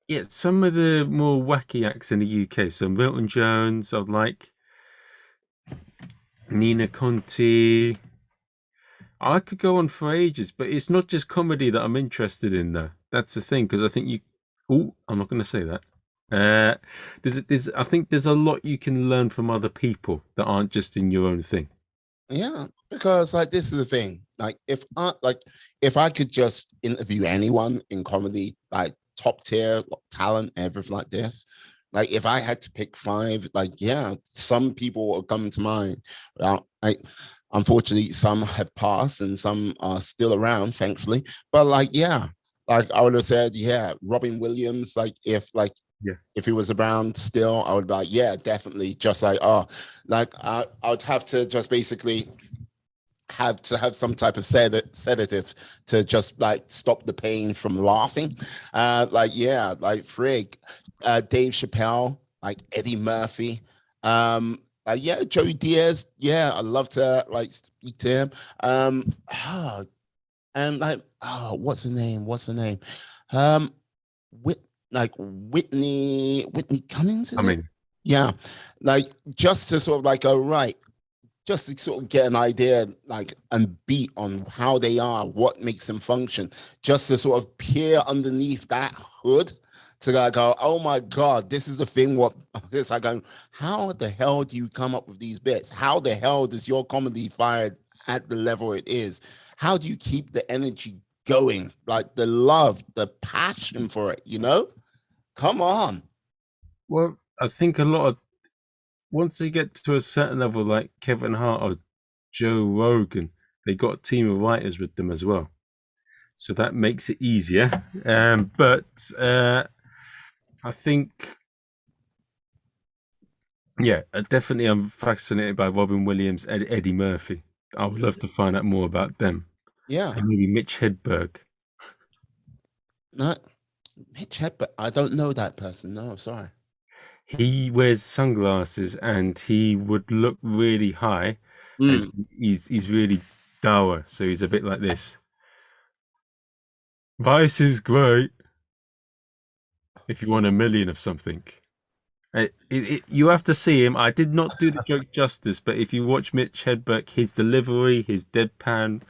yeah, some of the more wacky acts in the UK. So Milton Jones. I'd like Nina Conti. I could go on for ages, but it's not just comedy that I'm interested in, though. That's the thing, because I think you. Oh, I'm not going to say that. I think there's a lot you can learn from other people that aren't just in your own thing. Yeah, because like this is the thing. If I could just interview anyone in comedy, like top tier talent, everything like this, like if I had to pick five, like yeah, some people will come to mind. Like unfortunately, some have passed and some are still around, thankfully. But like yeah, like I would have said, yeah, Robin Williams. Yeah. If he was around still, I would be like, yeah, definitely. Just like, oh, like I would have to just basically have some type of sedative to just like stop the pain from laughing. Like yeah, like frig, Dave Chappelle, like Eddie Murphy. Yeah, Joey Diaz. Yeah, I love to like speak to him. Oh, and like, oh, what's the name? What's the name? Um, Whit like Whitney Cummings, I is it? mean, Yeah, like just to sort of like go right, just to sort of get an idea, like and beat on how they are, what makes them function, just to sort of peer underneath that hood to like go, oh my god, this is the thing. What this I go, how the hell do you come up with these bits? How the hell does your comedy fire at the level it is? How do you keep the energy going? Like the love, the passion for it, you know? Come on. well, I think a lot of once they get to a certain level, like Kevin Hart or Joe Rogan, they got a team of writers with them as well, so that makes it easier. But I think, yeah, definitely, I'm fascinated by Robin Williams, Eddie Murphy. I would love to find out more about them, Yeah. and maybe Mitch Hedberg. Not Mitch Hedberg. I don't know that person. No, sorry. He wears sunglasses and he would look really high, and Mm. he's really dour, so he's a bit like this. Vice is great if you want a million of something. You have to see him. I did not do the joke justice, but if you watch Mitch Hedberg, his delivery, his deadpan,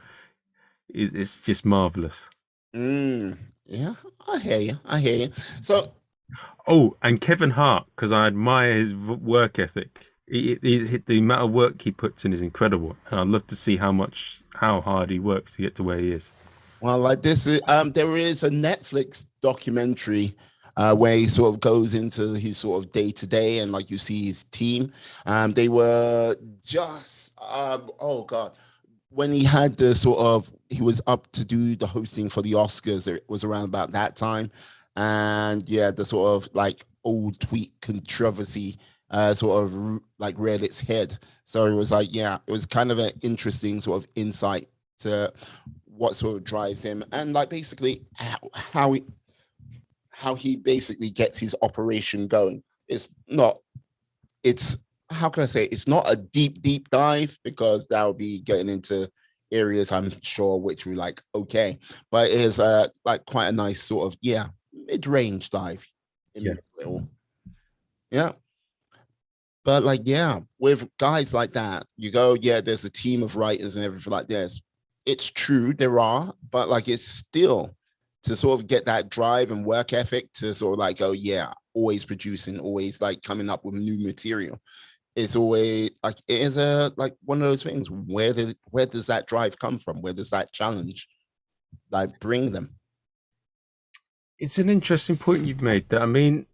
it's just marvelous. Mm. Yeah, I hear you. I hear you. So, Oh, and Kevin Hart, because I admire his work ethic. The amount of work he puts in is incredible, and I'd love to see how hard he works to get to where he is. well, like this is there is a Netflix documentary where he sort of goes into his sort of day to day, and like you see his team. They were just oh god, when he had the sort of he was up to do the hosting for the Oscars. It was around about that time, and yeah, the sort of like old tweet controversy sort of like reared its head. So it was like, yeah, it was kind of an interesting sort of insight to what sort of drives him and like basically how he basically gets his operation going. It's not it's how can I say it's not a deep dive because that would be getting into areas I'm sure which we like okay, but it is like quite a nice sort of yeah mid-range dive in Yeah. the middle. Yeah, but like yeah, with guys like that, you go yeah, there's a team of writers and everything like this. It's true there are, but like it's still to sort of get that drive and work ethic to sort of like go yeah, always producing, always like coming up with new material. It's always like it is a like one of those things. Where does that drive come from? Where does that challenge like bring them? It's an interesting point you've made. That I mean,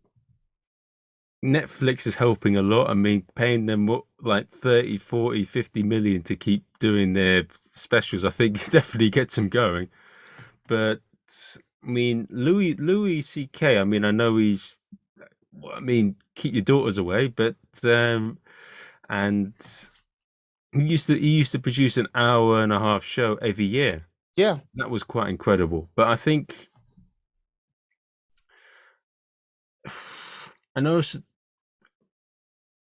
Netflix is helping a lot. I mean, paying them like 30, 40, 50 million to keep doing their specials, I think definitely gets them going. But I mean, Louis CK, I mean, I know I mean, keep your daughters away, but and he used to produce an hour and a half show every year. Yeah, That was quite incredible. But I think I know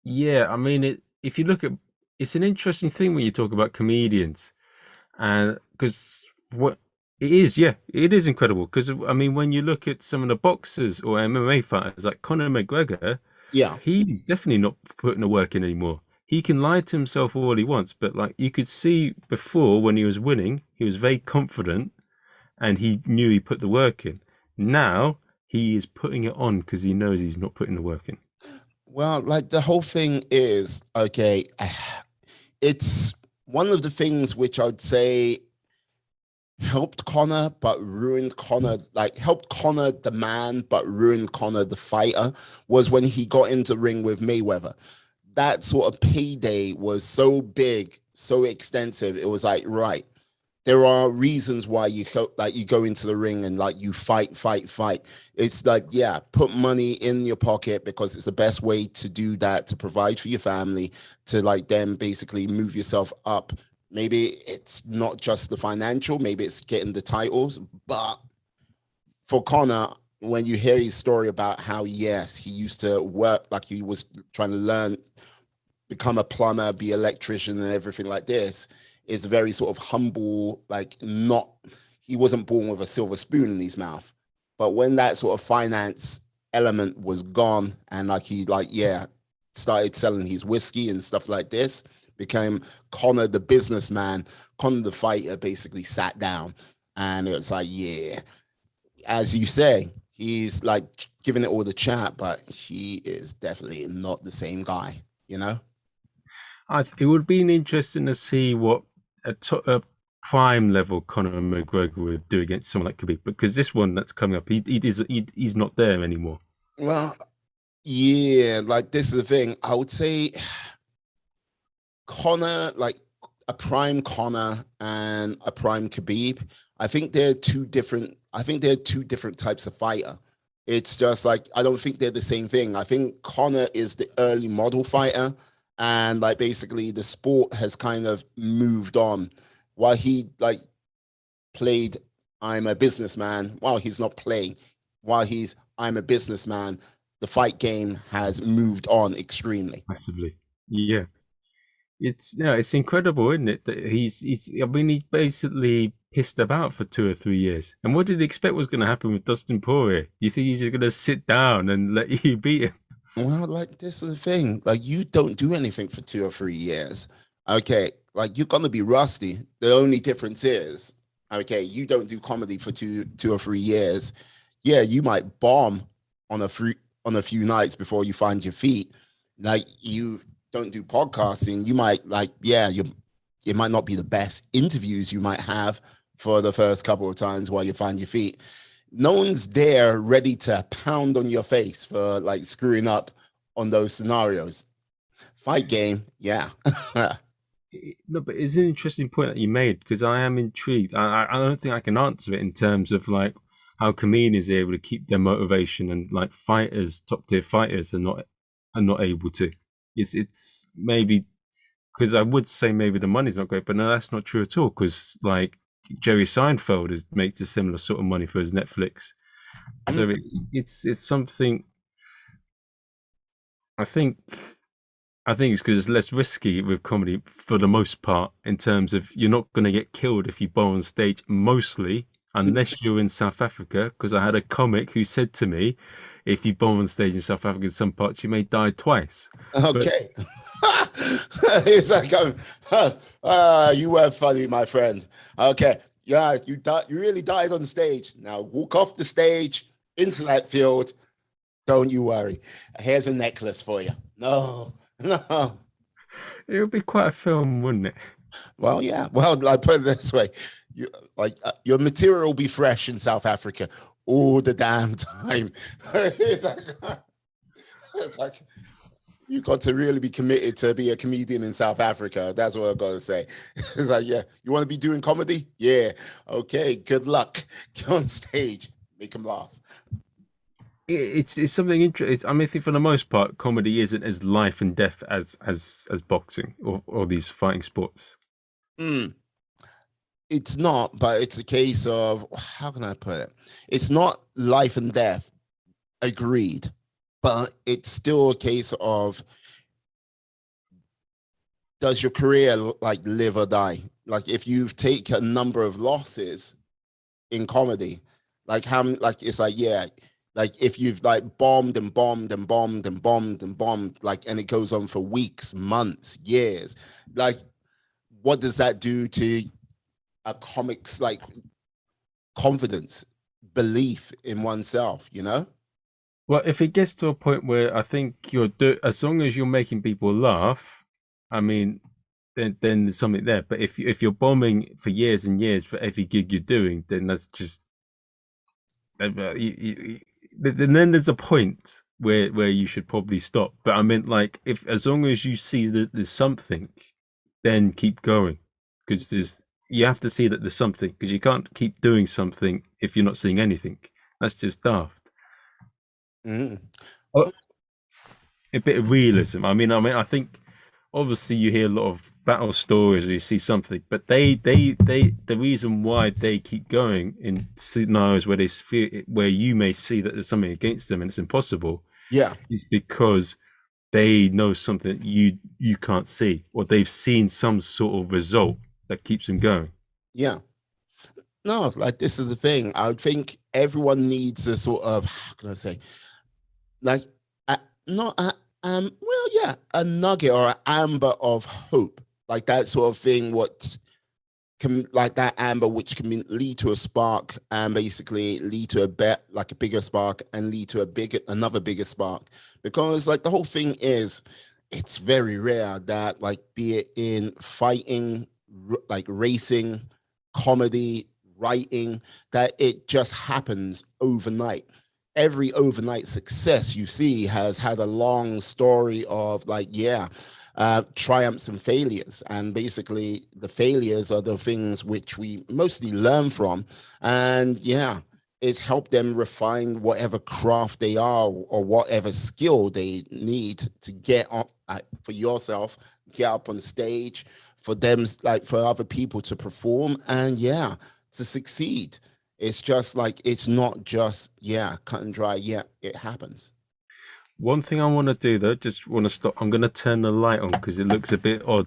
yeah, I mean if you look at it's an interesting thing when you talk about comedians and because what it is, yeah, it is incredible because I mean when you look at some of the boxers or MMA fighters like Conor McGregor, yeah, he's definitely not putting the work in anymore. he can lie to himself all he wants, but like you could see before when he was winning, he was very confident and he knew he put the work in. Now he is putting it on because he knows he's not putting the work in. Well, like the whole thing is okay. It's one of the things which I'd say helped Connor but ruined Connor, like helped Connor the man but ruined Connor the fighter, was when he got into ring with Mayweather. That sort of payday was so big, so extensive. It was like, right, there are reasons why you go into the ring and like you fight. It's like, yeah, put money in your pocket because it's the best way to do that, to provide for your family, to like then basically move yourself up. Maybe it's not just the financial, maybe it's getting the titles, but for Connor, when you hear his story about how, yes, he used to work, like he was trying to learn, become a plumber, be an electrician and everything like this, is very sort of humble, like not, he wasn't born with a silver spoon in his mouth. But when that sort of finance element was gone and like he like, yeah, started selling his whiskey and stuff like this, became Connor the businessman, Connor the fighter basically sat down and it's like, yeah, as you say, he's like giving it all the chat, but he is definitely not the same guy, you know? It would be interesting to see what a prime level Conor McGregor would do against someone like Khabib, because this one that's coming up, he's not there anymore. Well, yeah, like this is the thing. I would say Connor, like a prime Connor and a prime Khabib, I think they're two different. I think they're two different types of fighter. It's just like I don't think they're the same thing. I think Connor is the early model fighter, and like basically the sport has kind of moved on. While he like played I'm a businessman, while he's not playing, while he's I'm a businessman, the fight game has moved on extremely. Massively. Yeah. It's incredible, isn't it? That he's I mean he basically pissed about for 2 or 3 years. And what did he expect was gonna happen with Dustin Poirier? Do you think he's just gonna sit down and let you beat him? Well, like this is the thing. Like you don't do anything for 2 or 3 years. Okay, like you're gonna be rusty. The only difference is, okay, you don't do comedy for two or 3 years. Yeah, you might bomb on a few nights before you find your feet. Like you don't do podcasting. You might like, yeah, it might not be the best interviews you might have for the first couple of times while you find your feet. No one's there ready to pound on your face for like screwing up on those scenarios. Fight game, yeah. No, but it's an interesting point that you made because I am intrigued. I don't think I can answer it in terms of like how comedians are able to keep their motivation and like fighters, top tier fighters, are not able to. It's maybe because I would say maybe the money's not great, but no, that's not true at all. Because like Jerry Seinfeld makes a similar sort of money for his Netflix, so it's something. I think I think it's because it's less risky with comedy for the most part, in terms of you're not going to get killed if you bow on stage, mostly, unless you're in South Africa. Because I had a comic who said to me, if you bow on stage in South Africa, in some parts, you may die twice. But Okay. It's like, you were funny, my friend. Okay. Yeah, you really died on stage. Now walk off the stage into that field. Don't you worry. Here's a necklace for you. No, no. it would be quite a film, wouldn't it? Well, yeah. Well, I put it this way: your material will be fresh in South Africa all the damn time. it's like, it's like you got to really be committed to be a comedian in South Africa. That's what I've got to say. It's like, yeah, you want to be doing comedy? Yeah. Okay. Good luck. Get on stage, make them laugh. It's something interesting. I mean, I think for the most part, comedy isn't as life and death as boxing or these fighting sports. Mm. It's not, but it's a case of how can I put it? It's not life and death. Agreed, but it's still a case of does your career like live or die? Like if you take a number of losses in comedy, like how like it's like yeah, Like if you've like bombed and bombed and bombed and bombed and bombed, like, and it goes on for weeks, months, years, like, what does that do to a comic's like confidence, belief in oneself, you know? Well, if it gets to a point where I think as long as you're making people laugh, I mean, then there's something there. But if you're bombing for years and years for every gig you're doing, then that's just then there's a point where you should probably stop. But I meant like if as long as you see that there's something, then keep going because there's you have to see that there's something because you can't keep doing something if you're not seeing anything. That's just daft. Mm. Oh, a bit of realism. I think obviously you hear a lot of battle stories or you see something, but the reason why they keep going in scenarios where where you may see that there's something against them and it's impossible Yeah, is because they know something you can't see or they've seen some sort of result that keeps them going. yeah. No, like this is the thing. I think everyone needs a sort of, how can I say, like, a, not a, well, yeah, a nugget or an amber of hope, like that sort of thing. What can like that amber, which can lead to a spark and basically lead to a bet, like a bigger spark, and lead to another bigger spark. Because like the whole thing is, it's very rare that like be it in fighting, like racing, comedy, writing, that it just happens overnight. Every overnight success you see has had a long story of like, yeah, triumphs and failures. And basically, the failures are the things which we mostly learn from. And yeah, it's helped them refine whatever craft they are or whatever skill they need to get on for yourself, get up on stage, for them, like for other people to perform, and yeah, to succeed. It's just like it's not just yeah, cut and dry. Yeah, it happens. One thing I want to do though, just want to stop. I'm going to turn the light on because it looks a bit odd.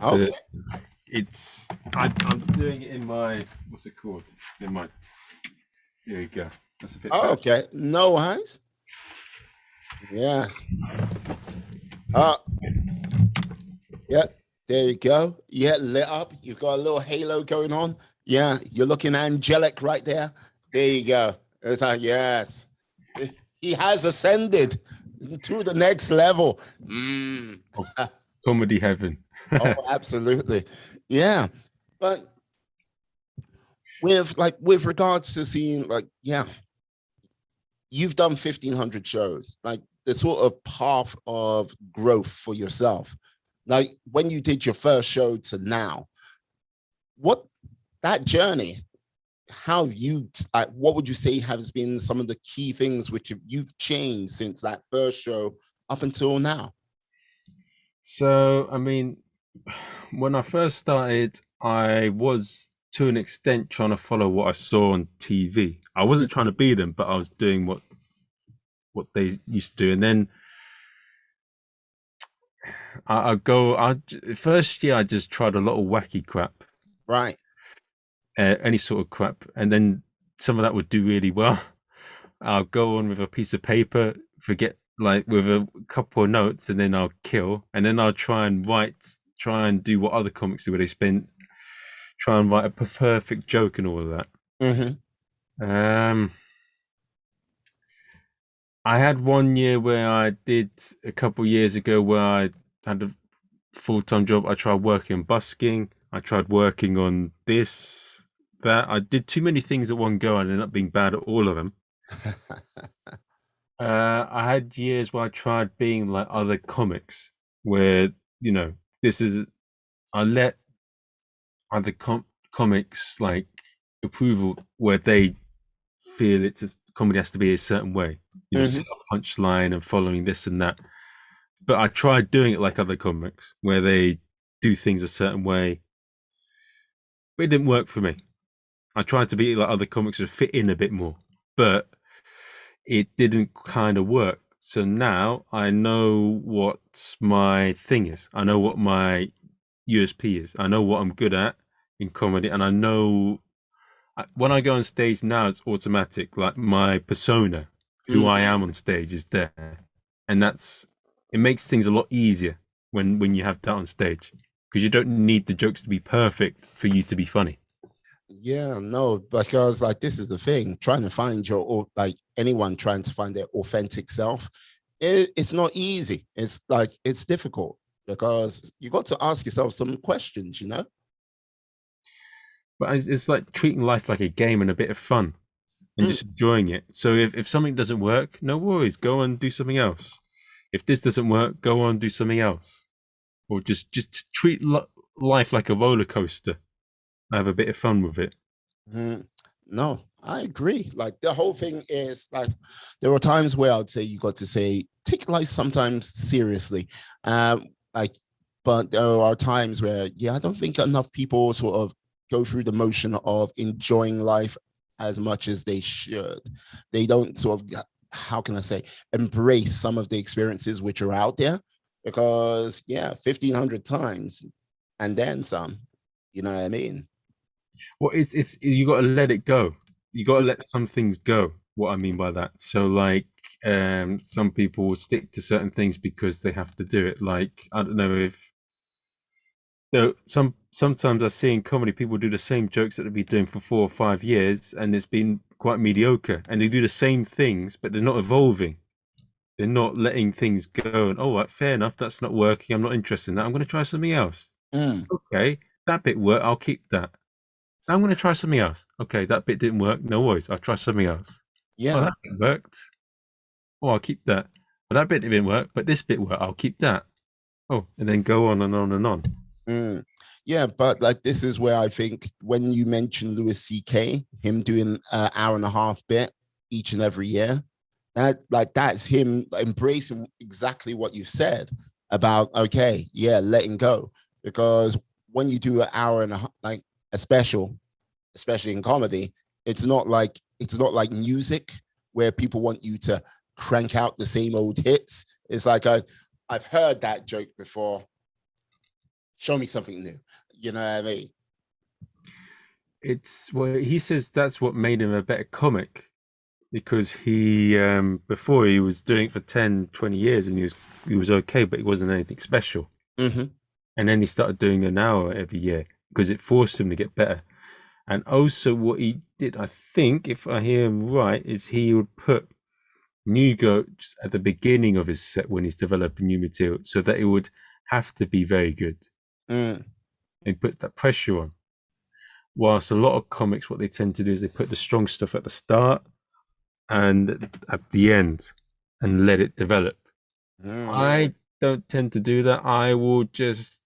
Okay. The it's I'm doing it in my what's it called? In my Here we go. That's a bit better. Okay. No eyes. Yes. Uh yeah. There you go. Yeah, lit up. You've got a little halo going on. Yeah, you're looking angelic right there. There you go. It's like, yes. He has ascended to the next level. Mm. Oh, comedy heaven. Oh, absolutely. Yeah. But with regards to seeing like, yeah, you've done 1,500 shows, like the sort of path of growth for yourself. Like when you did your first show to now, what that journey, how you, what would you say has been some of the key things which you've changed since that first show up until now? So, when I first started, I was to an extent trying to follow what I saw on TV. I wasn't trying to be them, but I was doing what they used to do. And then first year I just tried a lot of wacky crap, Right. any sort of crap, and then some of that would do really well. I'll go on with a piece of paper, forget like with a couple of notes, and then I'll kill, and then I'll try and do what other comics do, where they spend try and write a perfect joke and all of that. Mm-hmm. Um, I had one year where I did a couple of years ago where I had a full-time job. I tried working busking. I tried working on this, that. I did too many things at one go and ended up being bad at all of them. I had years where I tried being like other comics, where you know this is I let other comics like approval where they feel comedy has to be a certain way, Mm-hmm. set a punchline and following this and that. But I tried doing it like other comics where they do things a certain way, but it didn't work for me. I tried to be like other comics to fit in a bit more, but it didn't kind of work. So now I know what my thing is. I know what my USP is. I know what I'm good at in comedy, and I know when I go on stage now, it's automatic. Like my persona. who I am on stage is there, and it makes things a lot easier when you have that on stage because you don't need the jokes to be perfect for you to be funny. Yeah, no, because like this is the thing, trying to find like anyone trying to find their authentic self, it's not easy. It's like it's difficult because you got to ask yourself some questions, you know? But it's like treating life like a game and a bit of fun and just enjoying it. So if something doesn't work, no worries, go and do something else. If this doesn't work, go on and do something else, or just treat life like a roller coaster. Have a bit of fun with it. No, I agree. Like the whole thing is like there are times where I'd say you got to say take life sometimes seriously. Like, but there are times where I don't think enough people sort of go through the motion of enjoying life as much as they should. They don't sort of, how can I say, embrace some of the experiences which are out there because 1,500 times and then some. You know what I mean? Well, it's you got to let it go. You got to let some things go. What I mean by that. So like, some people will stick to certain things because they have to do it. Like I don't know if sometimes I see in comedy people do the same jokes that they've been doing for 4 or 5 years, and it's been quite mediocre. And they do the same things, but they're not evolving. They're not letting things go. And right, fair enough. That's not working. I'm not interested in that. I'm going to try something else. Okay, that bit worked. I'll keep that. I'm going to try something else. Okay, that bit didn't work. No worries. I'll try something else. Oh, Yeah. that bit worked. Oh, I'll keep that. But that bit didn't work, but this bit worked. I'll keep that. Oh, and then go on and on and on. Yeah, but like this is where I think when you mention Louis C.K., him doing an hour and a half bit each and every year, that's him embracing exactly what you've said about letting go. Because when you do an hour and a half, like a special, especially in comedy, it's not like music where people want you to crank out the same old hits. It's like I've heard that joke before. Show me something new. You know what I mean? It's well, he says that's what made him a better comic because he before he was doing it for 10, 20 years and he was okay, but he wasn't anything special. And then he started doing an hour every year because it forced him to get better. And also, what he did, I think, if I hear him right, is he would put new jokes at the beginning of his set when he's developing new material so that it would have to be very good. It puts that pressure on. Whilst a lot of comics, what they tend to do is they put the strong stuff at the start and at the end and let it develop. I don't tend to do that. I will just,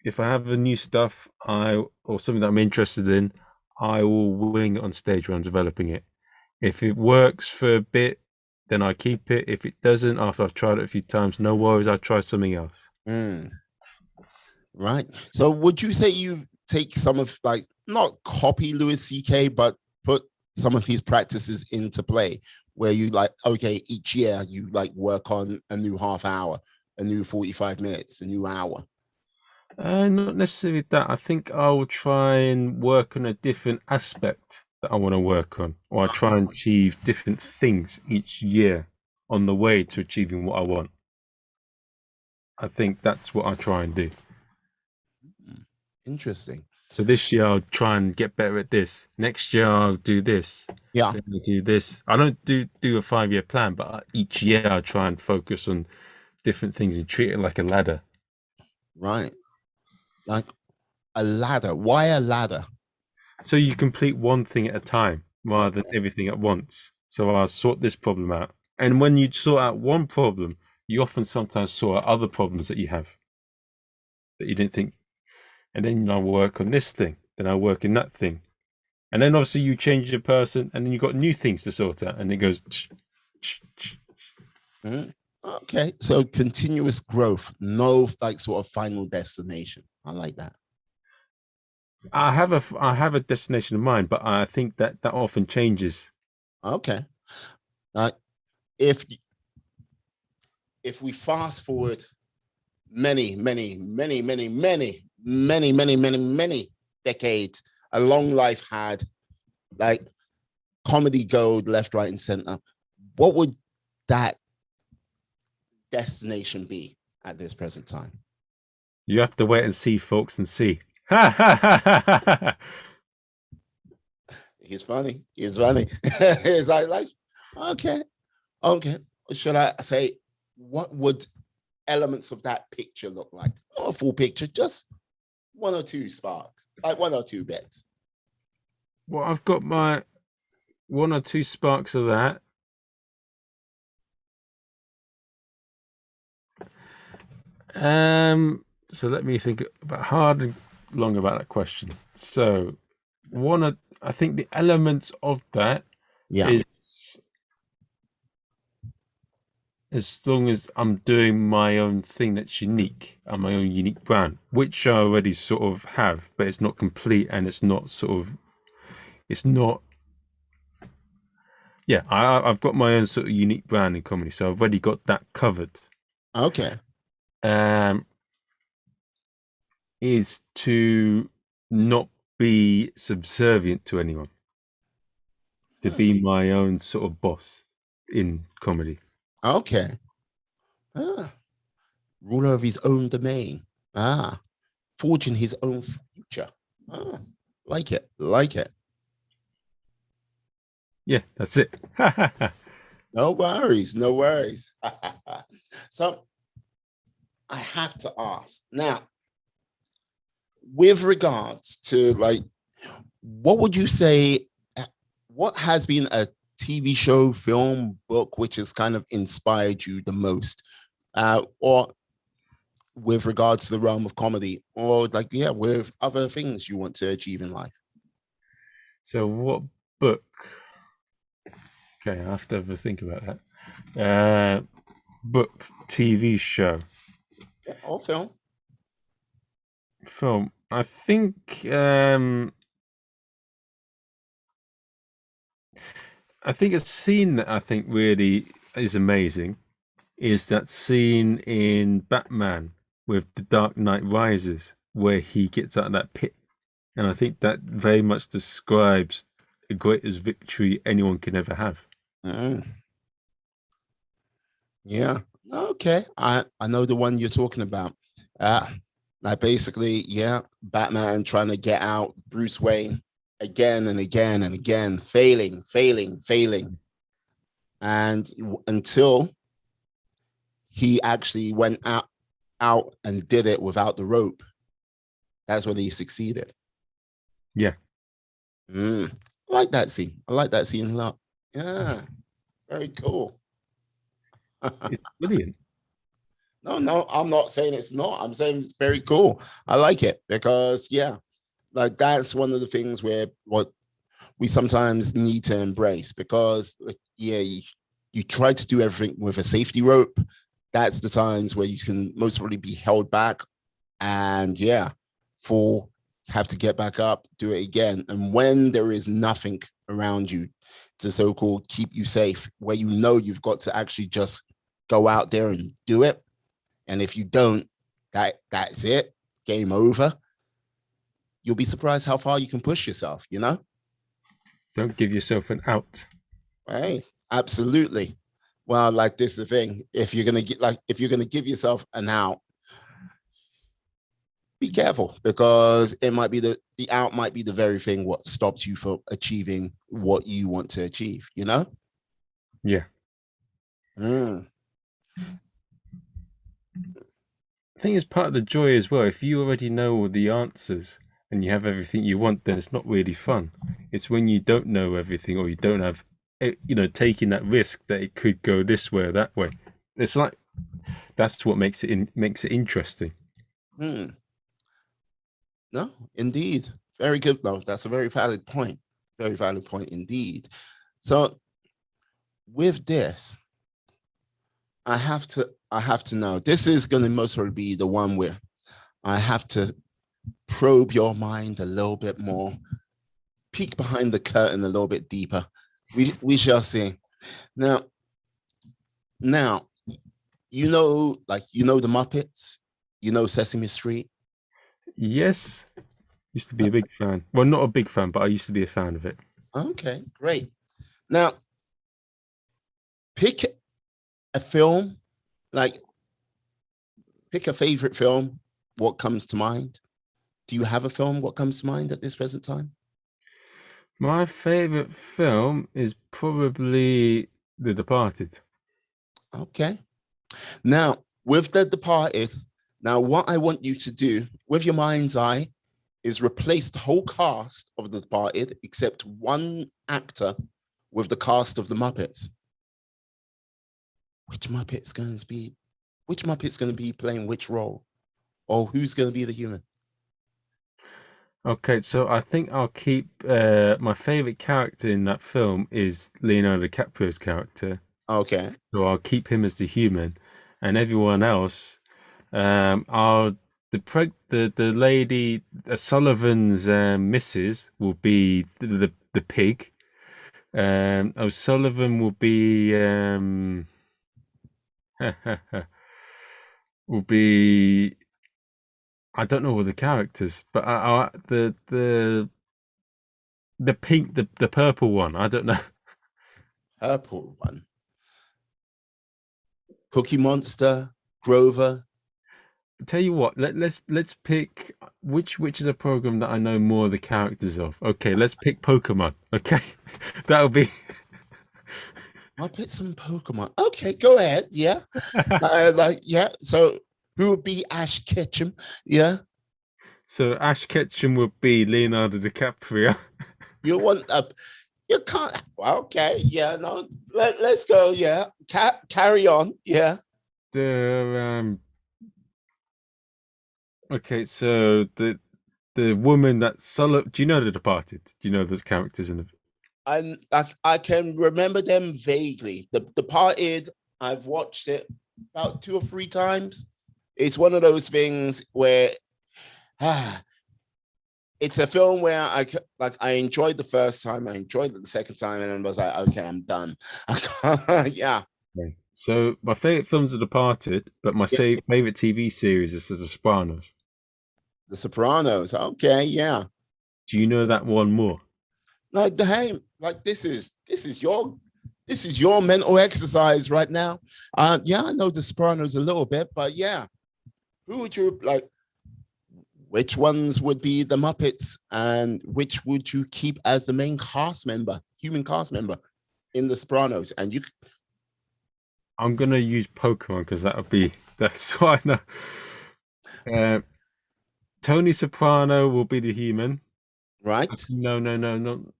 if I have a new stuff or something that I'm interested in, I will wing it on stage when I'm developing it. If it works for a bit, then I keep it. If it doesn't, after I've tried it a few times, no worries, I'll try something else. Right. So would you say you take some of like not copy Louis C.K., but put some of his practices into play where you like, okay, each year you like work on a new half hour, a new 45 minutes, a new hour? Not necessarily that. I think I will try and work on a different aspect that I want to work on, or I try and achieve different things each year on the way to achieving what I want. I think that's what I try and do. Interesting. So this year I'll try and get better at this. Next year I'll do this. Yeah. Then I'll do this. I don't do a 5-year plan, but each year I try and focus on different things and treat it like a ladder. Right. Like a ladder. Why a ladder? So you complete one thing at a time rather than everything at once. So I'll sort this problem out. And when you sort out one problem, you often sometimes sort out other problems that you have that you didn't think. And then I'll work on this thing. Then I'll work in that thing. And then obviously you change your person and then you've got new things to sort out. And it goes. Okay. So continuous growth, no like sort of final destination. I like that. I have a destination in mind, but I think that often changes. Okay. Uh, if if we fast forward many, many, many, many, many, many, many, many, many decades, a long life had like comedy gold left, right, and center. what would that destination be at this present time? You have to wait and see, folks, and see. Ha ha ha ha ha. He's funny. He's funny. It's like, okay, okay. Should I say, what would elements of that picture look like? Not a full picture, just one or two sparks, like one or two bits. Well, I've got my one or two sparks of that. So let me think about hard and long about that question. So I think the elements of that Yeah. is as long as I'm doing my own thing that's unique and my own unique brand, which I already sort of have, but it's not complete and it's not sort of, it's not, yeah, I've got my own sort of unique brand in comedy, so I've already got that covered. Okay. Um, is to not be subservient to anyone, to be my own sort of boss in comedy. Okay. Ah, ruler of his own domain. Ah, forging his own future. Ah, like it. Like it. Yeah, that's it. No worries. No worries. So I have to ask now, with regards to like, what would you say? What has been a TV show, film, book which has kind of inspired you the most, or with regards to the realm of comedy, or like yeah, with other things you want to achieve in life? So what book? Okay, I have to have a think about that. Book, TV show, Yeah, or film. film. I think a scene that I think really is amazing is that scene in Batman with The Dark Knight Rises, where he gets out of that pit. And I think that very much describes the greatest victory anyone can ever have. Mm, yeah. Okay. I know the one you're talking about. Uh, like basically, yeah, Batman trying to get out Bruce Wayne again and again and again, failing, failing, failing. And until he actually went out and did it without the rope, that's when he succeeded. Yeah, Mm. I like that scene. I like that scene a lot. Yeah, very cool. it's brilliant. No, no, I'm not saying it's not. I'm saying it's very cool. I like it because yeah, like that's one of the things where what we sometimes need to embrace because like, yeah, you try to do everything with a safety rope. That's the times where you can most probably be held back and yeah, fall, have to get back up, do it again. And when there is nothing around you to so-called keep you safe, where you know you've got to actually just go out there and do it. And if you don't, that's it, game over. You'll be surprised how far you can push yourself, you know? Don't give yourself an out. Right. Absolutely. Well, like this is the thing. If you're gonna give yourself an out, be careful because it might be the out might be the very thing what stops you from achieving what you want to achieve, you know? Yeah. Mm. I think it's part of the joy as well. If you already know all the answers and you have everything you want, then it's not really fun. It's when you don't know everything or you don't have, taking that risk that it could go this way or that way. It's like that's what makes it interesting. Mm. No, indeed. Very good though. That's a very valid point. Very valid point indeed. So with this, I have to know. This is gonna most probably be the one where I have to probe your mind a little bit more, peek behind the curtain a little bit deeper. We shall see. Now, now, the Muppets, Sesame Street. Yes, used to be a big fan. Well, not a big fan, but I used to be a fan of it. Okay, great. Now, Pick a film, like pick a favorite film. What comes to mind? Do you have a film? What comes to mind at this present time? My favorite film is probably The Departed. Okay. Now, with The Departed, now what I want you to do with your mind's eye is replace the whole cast of The Departed except one actor with the cast of the Muppets. Which Muppet's going to be? Which Muppet's going to be playing which role? Or who's going to be the human? Okay, so I think I'll keep my favorite character in that film is Leonardo DiCaprio's character. Okay. So I'll keep him as the human, and everyone else, I'll the lady Sullivan's missus will be the pig. O'Sullivan will be will be I don't know all the characters, but the pink the purple one. I don't know. Purple one. Cookie Monster, Grover. Tell you what, let's pick which is a program that I know more of the characters of. Okay, let's pick Pokemon. Okay, that'll be I'll put some Pokemon. Okay, go ahead. Yeah. Yeah. So who would be Ash Ketchum? Yeah. so. Ash Ketchum would be Leonardo DiCaprio. You want a you can't well, okay, yeah, no. Let's go, yeah. Carry on. Yeah. The okay, so the woman that Sullivan. Do you know The Departed? Do you know the characters in the? And I can remember them vaguely. The Departed, I've watched it about 2 or 3 times. It's one of those things where ah, it's a film where I enjoyed the first time, I enjoyed it the second time, and then was like, okay, I'm done. Yeah, Okay. So my favorite films are Departed, but my yeah. favorite TV series is The Sopranos. The Sopranos. Okay, yeah. Do you know that one more? Like the hey, like this is your mental exercise right now. Yeah, I know the Sopranos a little bit, but yeah, who would you like? Which ones would be the Muppets, and which would you keep as the main cast member, human cast member in the Sopranos? And you I'm gonna use Pokemon because that's what I know. Uh, Tony Soprano will be the human. right, No, no, no, no.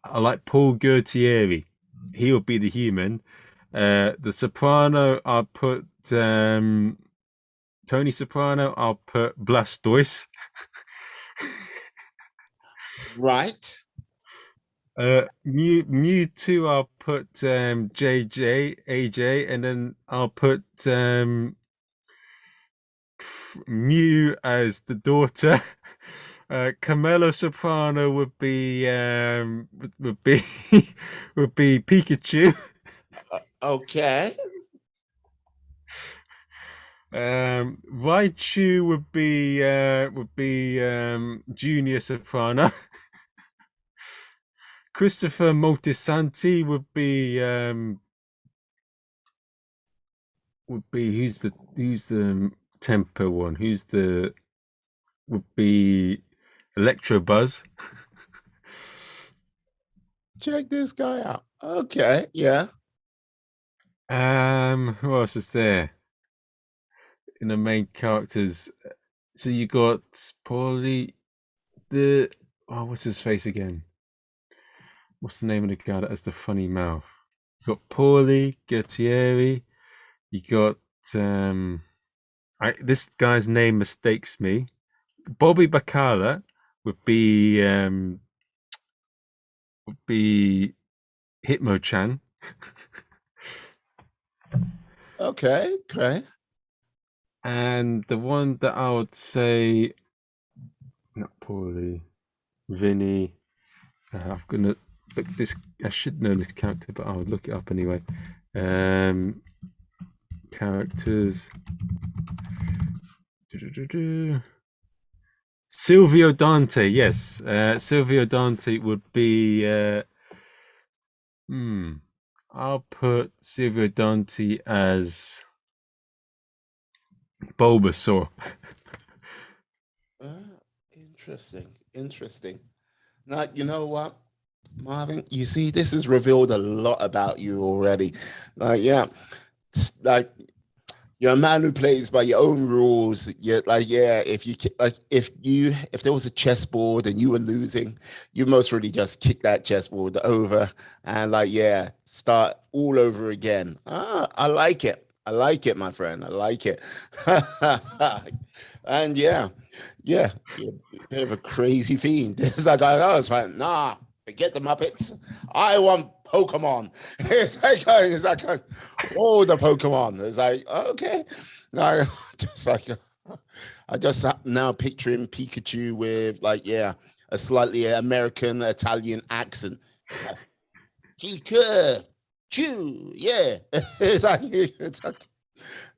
I like Paul Gualtieri. He'll be the human. The Soprano, I'll put Tony Soprano. I'll put Blastoise. right, Mewtwo. I'll put JJ, AJ, and then I'll put Mew as the daughter. Camelo Soprano would be would be Pikachu. okay, Raichu would be Junior Soprano. Christopher Moltisanti would be who's the temper one? Who's the would be Electrobuzz. check this guy out. Okay, yeah, Who else is there in the main characters? So you got Paulie, the what's his face again? What's the name of the guy that has the funny mouth? You got Paulie, Gualtieri. You got this guy's name mistakes me. Bobby Bacala would be Hitmo-chan. okay, okay. And the one that I would say, not Paulie, Vinny. I'm gonna look this. I should know this character, but I'll look it up anyway. Characters. Silvio Dante. Yes, Silvio Dante would be. Hmm. I'll put Silvio Dante as Bulbasaur. Interesting. Interesting. Now, you know what, Marvin? You see, this has revealed a lot about you already. Yeah, like you're a man who plays by your own rules. You're like, yeah, if there was a chessboard and you were losing, you most really just kick that chessboard over and like, yeah, start all over again. I like it. I like it, my friend. I like it. And yeah, you're a bit of a crazy fiend. It's like I was like, nah, forget the Muppets. I want Pokemon. It's like oh, the Pokemon. It's like, okay. No, just like I just now picturing Pikachu with like, yeah, a slightly American Italian accent. Pikachu, yeah. It's like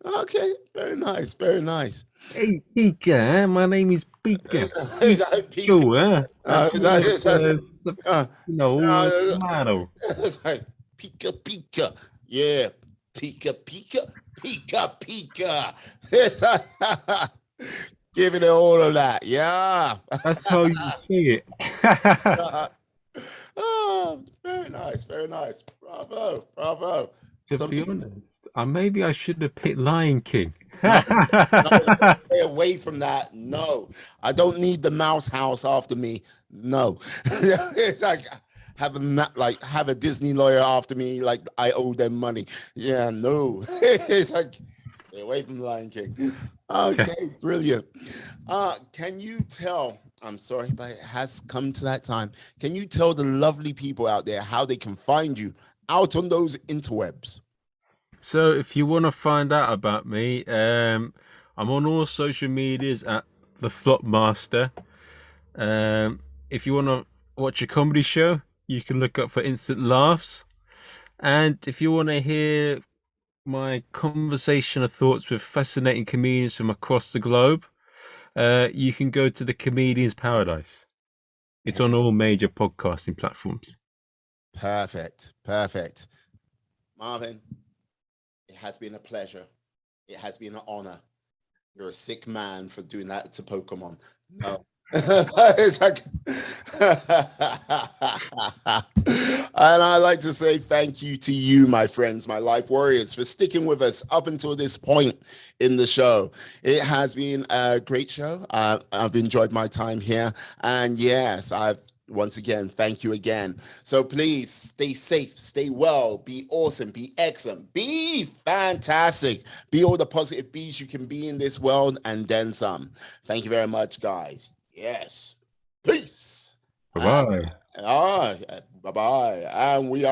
okay, very nice, very nice. Hey, Pika, my name is Pika. It's like Pika. Pikachu, I It's call like, it, it's like, uh, tomato. it's like Pika Pika, yeah, Pika Pika Pika Pika. It's like, giving it all of that, yeah. That's how you say it. Oh, very nice, very nice. Bravo, bravo. To Some be people honest, maybe I should have picked Lion King. no, no, stay away from that. No, I don't need the mouse house after me. No, it's like have a Disney lawyer after me. Like I owe them money. Yeah, no, it's like stay away from Lion King. Okay, brilliant. Can you tell? I'm sorry, but it has come to that time. Can you tell the lovely people out there how they can find you out on those interwebs? So if you want to find out about me, I'm on all social medias at the Flop Master. If you want to watch a comedy show, you can look up for Instant Laughs. And if you want to hear my conversation of thoughts with fascinating comedians from across the globe, you can go to the Comedian's Paradise. It's on all major podcasting platforms. Perfect, perfect. Marvin, it has been a pleasure. It has been an honor. You're a sick man for doing that to Pokemon. No. It's like and I like to say thank you to you, my friends, my life warriors, for sticking with us up until this point in the show. It has been a great show. I've enjoyed my time here. And yes, I've once again, thank you again. So please stay safe, stay well, be awesome, be excellent, be fantastic, be all the positive bees you can be in this world and then some. Thank you very much, guys. Yes. Peace. Bye bye. Bye bye. And we are.